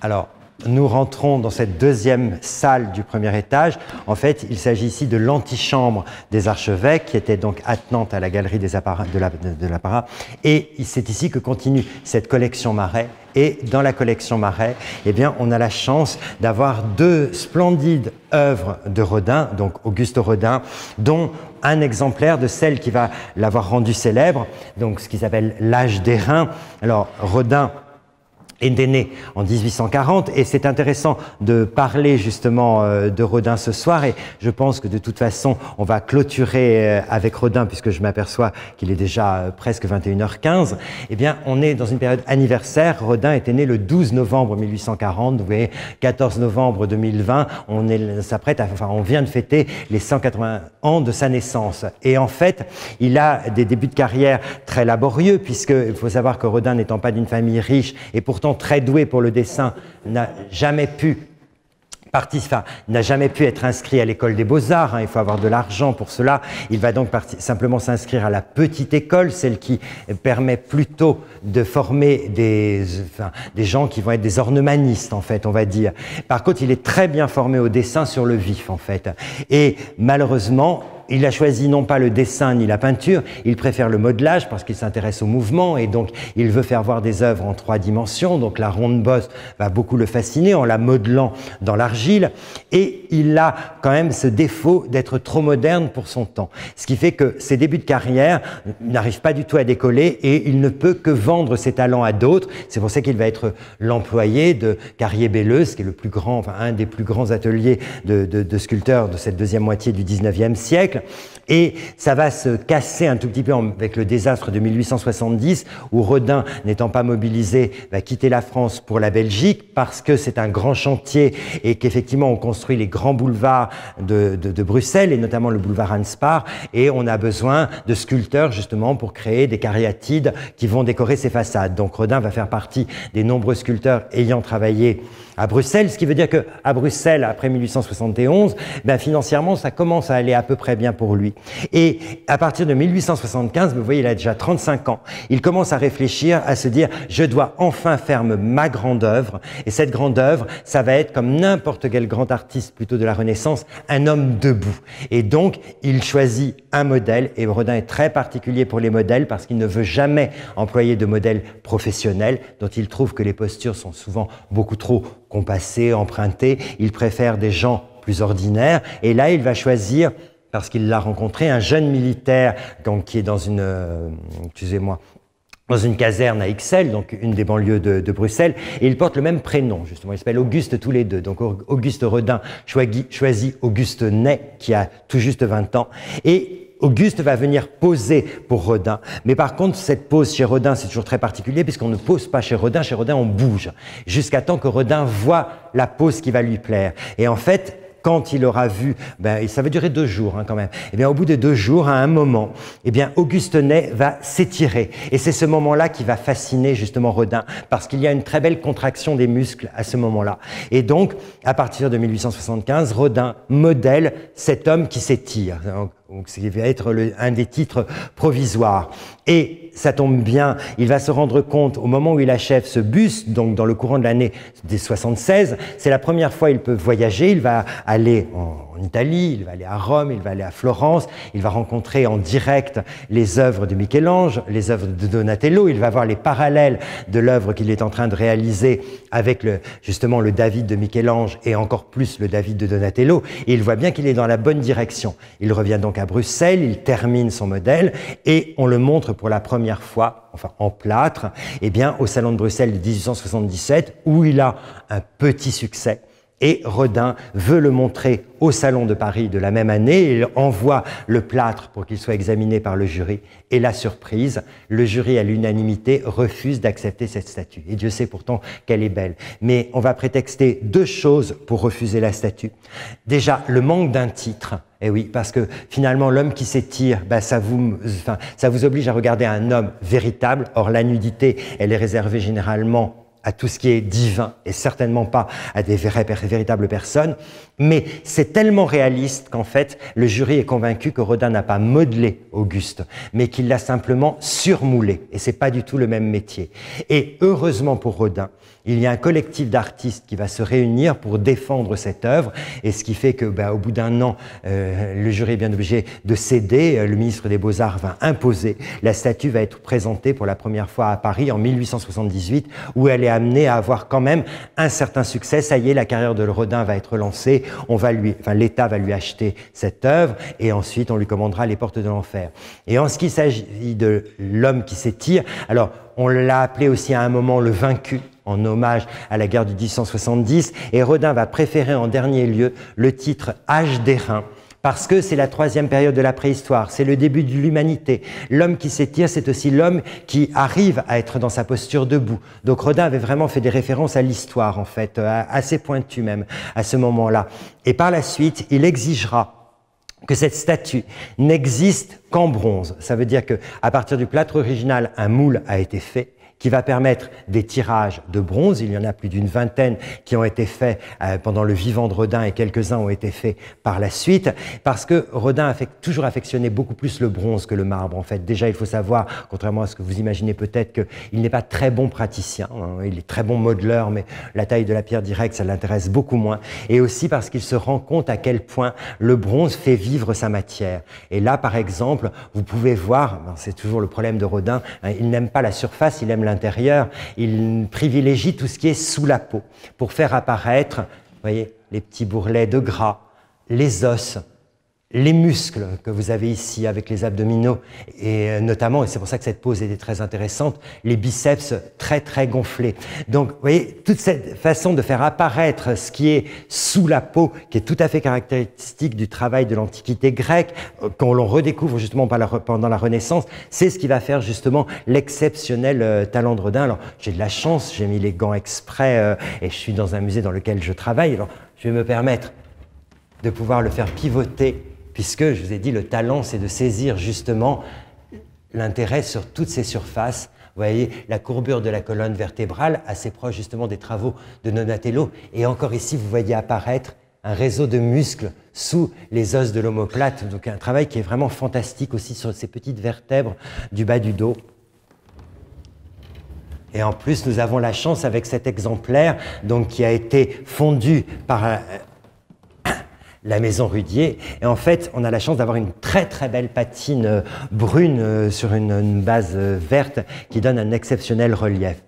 S2: Alors, nous rentrons dans cette deuxième salle du premier étage. En fait, il s'agit ici de l'antichambre des archevêques qui était donc attenante à la galerie des apparats, de l'apparat. Et c'est ici que continue cette collection Marais. Et dans la collection Marais, eh bien, on a la chance d'avoir deux splendides œuvres de Rodin, donc Auguste Rodin, dont un exemplaire de celle qui va l'avoir rendu célèbre, donc ce qui s'appelle l'âge d'airain. Alors, Rodin est né en 1840 et c'est intéressant de parler justement de Rodin ce soir, et je pense que de toute façon on va clôturer avec Rodin puisque je m'aperçois qu'il est déjà presque 21h15. Eh bien, on est dans une période anniversaire. Rodin était né le 12 novembre 1840, vous voyez, 14 novembre 2020, on vient de fêter les 180 ans de sa naissance. Et en fait, il a des débuts de carrière très laborieux, puisqu'il faut savoir que Rodin, n'étant pas d'une famille riche et pourtant très doué pour le dessin, n'a jamais pu être inscrit à l'école des Beaux-Arts, il faut avoir de l'argent pour cela. Il va donc simplement s'inscrire à la petite école, celle qui permet plutôt de former des gens qui vont être des ornemanistes, en fait, on va dire. Par contre, il est très bien formé au dessin sur le vif, en fait. Et malheureusement, il a choisi non pas le dessin ni la peinture, il préfère le modelage parce qu'il s'intéresse au mouvement, et donc il veut faire voir des œuvres en 3 dimensions. Donc la ronde bosse va beaucoup le fasciner en la modelant dans l'argile, et il a quand même ce défaut d'être trop moderne pour son temps. Ce qui fait que ses débuts de carrière n'arrivent pas du tout à décoller et il ne peut que vendre ses talents à d'autres. C'est pour ça qu'il va être l'employé de Carrier-Belleuse, qui est le plus grand, un des plus grands ateliers de sculpteurs de cette deuxième moitié du 19e siècle. Et ça va se casser un tout petit peu avec le désastre de 1870, où Rodin, n'étant pas mobilisé, va quitter la France pour la Belgique, parce que c'est un grand chantier et qu'effectivement on construit les grands boulevards de Bruxelles, et notamment le boulevard Hanspar, et on a besoin de sculpteurs justement pour créer des cariatides qui vont décorer ces façades. Donc Rodin va faire partie des nombreux sculpteurs ayant travaillé à Bruxelles, ce qui veut dire qu'à Bruxelles, après 1871, financièrement, ça commence à aller à peu près bien pour lui. Et à partir de 1875, vous voyez, il a déjà 35 ans, il commence à réfléchir, à se dire « je dois enfin faire ma grande œuvre ». Et cette grande œuvre, ça va être, comme n'importe quel grand artiste plutôt de la Renaissance, un homme debout. Et donc, il choisit un modèle, et Rodin est très particulier pour les modèles parce qu'il ne veut jamais employer de modèles professionnels dont il trouve que les postures sont souvent beaucoup trop compassées, empruntées. Il préfère des gens plus ordinaires, et là, il va choisir, parce qu'il l'a rencontré, un jeune militaire qui est dans une, dans une caserne à Ixelles, donc une des banlieues de Bruxelles, et il porte le même prénom, justement. Ils s'appellent Auguste tous les deux. Donc Auguste Rodin choisit Auguste Ney, qui a tout juste 20 ans, et Auguste va venir poser pour Rodin. Mais par contre, cette pose chez Rodin, c'est toujours très particulier, puisqu'on ne pose pas chez Rodin on bouge, jusqu'à temps que Rodin voit la pose qui va lui plaire. Et en fait, quand il aura vu, ça va durer 2 jours quand même, et bien au bout de 2 jours, à un moment, Auguste Ney va s'étirer. Et c'est ce moment-là qui va fasciner justement Rodin, parce qu'il y a une très belle contraction des muscles à ce moment-là. Et donc, à partir de 1875, Rodin modèle cet homme qui s'étire. Donc, ce qui va être un des titres provisoires. Et ça tombe bien, il va se rendre compte au moment où il achève ce buste, donc dans le courant de l'année des 76, c'est la première fois qu'il peut voyager. Il va aller en Italie, il va aller à Rome, il va aller à Florence, il va rencontrer en direct les œuvres de Michel-Ange, les œuvres de Donatello, il va voir les parallèles de l'œuvre qu'il est en train de réaliser avec justement le David de Michel-Ange et encore plus le David de Donatello, et il voit bien qu'il est dans la bonne direction. Il revient donc à Bruxelles, il termine son modèle et on le montre pour la première fois, enfin en plâtre, eh bien, au Salon de Bruxelles de 1877 où il a un petit succès. Et Rodin veut le montrer au Salon de Paris de la même année. Il envoie le plâtre pour qu'il soit examiné par le jury. Et la surprise, le jury à l'unanimité refuse d'accepter cette statue. Et Dieu sait pourtant qu'elle est belle. Mais on va prétexter deux choses pour refuser la statue. Déjà, le manque d'un titre. Eh oui, parce que finalement, l'homme qui s'étire, ça vous oblige à regarder un homme véritable. Or, la nudité, elle est réservée généralement à tout ce qui est divin et certainement pas à des véritables personnes, mais c'est tellement réaliste qu'en fait, le jury est convaincu que Rodin n'a pas modelé Auguste, mais qu'il l'a simplement surmoulé, et c'est pas du tout le même métier. Et heureusement pour Rodin, il y a un collectif d'artistes qui va se réunir pour défendre cette œuvre, et ce qui fait que, au bout d'un an, le jury est bien obligé de céder, le ministre des Beaux-Arts va imposer, la statue va être présentée pour la première fois à Paris en 1878, où elle est amenée à avoir quand même un certain succès. Ça y est, la carrière de Rodin va être lancée, l'État va lui acheter cette œuvre, et ensuite on lui commandera Les Portes de l'Enfer. Et en ce qui s'agit de L'Homme qui s'étire, alors on l'a appelé aussi à un moment le vaincu, en hommage à la guerre de 1870, et Rodin va préférer en dernier lieu le titre Âge d'airain, parce que c'est la troisième période de la préhistoire, c'est le début de l'humanité. L'homme qui s'étire, c'est aussi l'homme qui arrive à être dans sa posture debout. Donc Rodin avait vraiment fait des références à l'histoire, en fait, assez pointues même, à ce moment-là. Et par la suite, il exigera que cette statue n'existe qu'en bronze. Ça veut dire qu'à partir du plâtre original, un moule a été fait, qui va permettre des tirages de bronze. Il y en a plus d'une vingtaine qui ont été faits pendant le vivant de Rodin et quelques-uns ont été faits par la suite, parce que Rodin a toujours affectionné beaucoup plus le bronze que le marbre. En fait, déjà, il faut savoir, contrairement à ce que vous imaginez peut-être, qu'il n'est pas très bon praticien. Il est très bon modeleur, mais la taille de la pierre directe, ça l'intéresse beaucoup moins. Et aussi parce qu'il se rend compte à quel point le bronze fait vivre sa matière. Et là, par exemple, vous pouvez voir, c'est toujours le problème de Rodin, il n'aime pas la surface, il aime l'intérieur, il privilégie tout ce qui est sous la peau pour faire apparaître, vous voyez, les petits bourrelets de gras, les os, les muscles que vous avez ici avec les abdominaux et notamment, et c'est pour ça que cette pose était très intéressante, les biceps très très gonflés. Donc vous voyez, toute cette façon de faire apparaître ce qui est sous la peau, qui est tout à fait caractéristique du travail de l'Antiquité grecque, qu'on l'on redécouvre justement pendant la Renaissance, c'est ce qui va faire justement l'exceptionnel talent de Rodin. Alors j'ai de la chance, j'ai mis les gants exprès et je suis dans un musée dans lequel je travaille, alors je vais me permettre de pouvoir le faire pivoter, puisque, je vous ai dit, le talent, c'est de saisir justement l'intérêt sur toutes ces surfaces. Vous voyez, la courbure de la colonne vertébrale, assez proche justement des travaux de Donatello. Et encore ici, vous voyez apparaître un réseau de muscles sous les os de l'omoplate. Donc un travail qui est vraiment fantastique aussi sur ces petites vertèbres du bas du dos. Et en plus, nous avons la chance avec cet exemplaire donc, qui a été fondu par la maison Rudier. Et en fait, on a la chance d'avoir une très très belle patine brune sur une base verte qui donne un exceptionnel relief.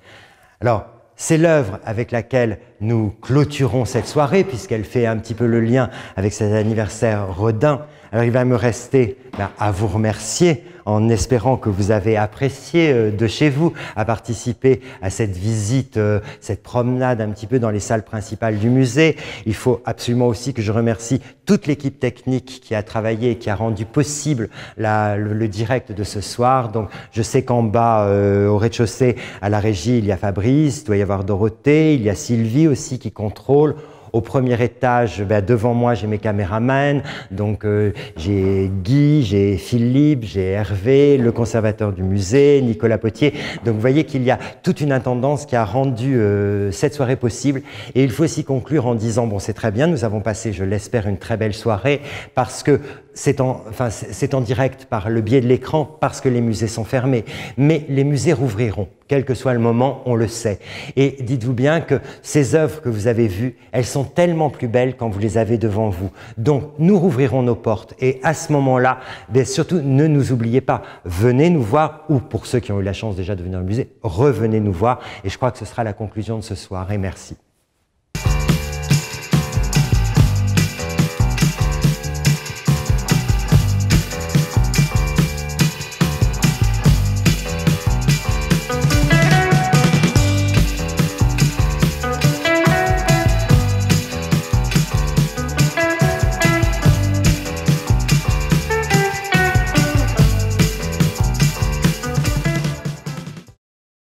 S2: Alors, c'est l'œuvre avec laquelle nous clôturons cette soirée, puisqu'elle fait un petit peu le lien avec cet anniversaire Rodin. Alors, il va me rester à vous remercier en espérant que vous avez apprécié de chez vous à participer à cette visite, cette promenade un petit peu dans les salles principales du musée. Il faut absolument aussi que je remercie toute l'équipe technique qui a travaillé et qui a rendu possible le direct de ce soir. Donc, je sais qu'en bas, au rez-de-chaussée, à la régie, il y a Fabrice, il doit y avoir Dorothée, il y a Sylvie aussi qui contrôle. Au premier étage, devant moi, j'ai mes caméramans, donc j'ai Guy, j'ai Philippe, j'ai Hervé, le conservateur du musée, Nicolas Potier. Donc vous voyez qu'il y a toute une intendance qui a rendu cette soirée possible. Et il faut aussi conclure en disant, bon c'est très bien, nous avons passé, je l'espère, une très belle soirée, parce que c'est en direct par le biais de l'écran parce que les musées sont fermés. Mais les musées rouvriront, quel que soit le moment, on le sait. Et dites-vous bien que ces œuvres que vous avez vues, elles sont tellement plus belles quand vous les avez devant vous. Donc, nous rouvrirons nos portes. Et à ce moment-là, surtout, ne nous oubliez pas. Venez nous voir, ou pour ceux qui ont eu la chance déjà de venir au musée, revenez nous voir. Et je crois que ce sera la conclusion de ce soir. Et merci.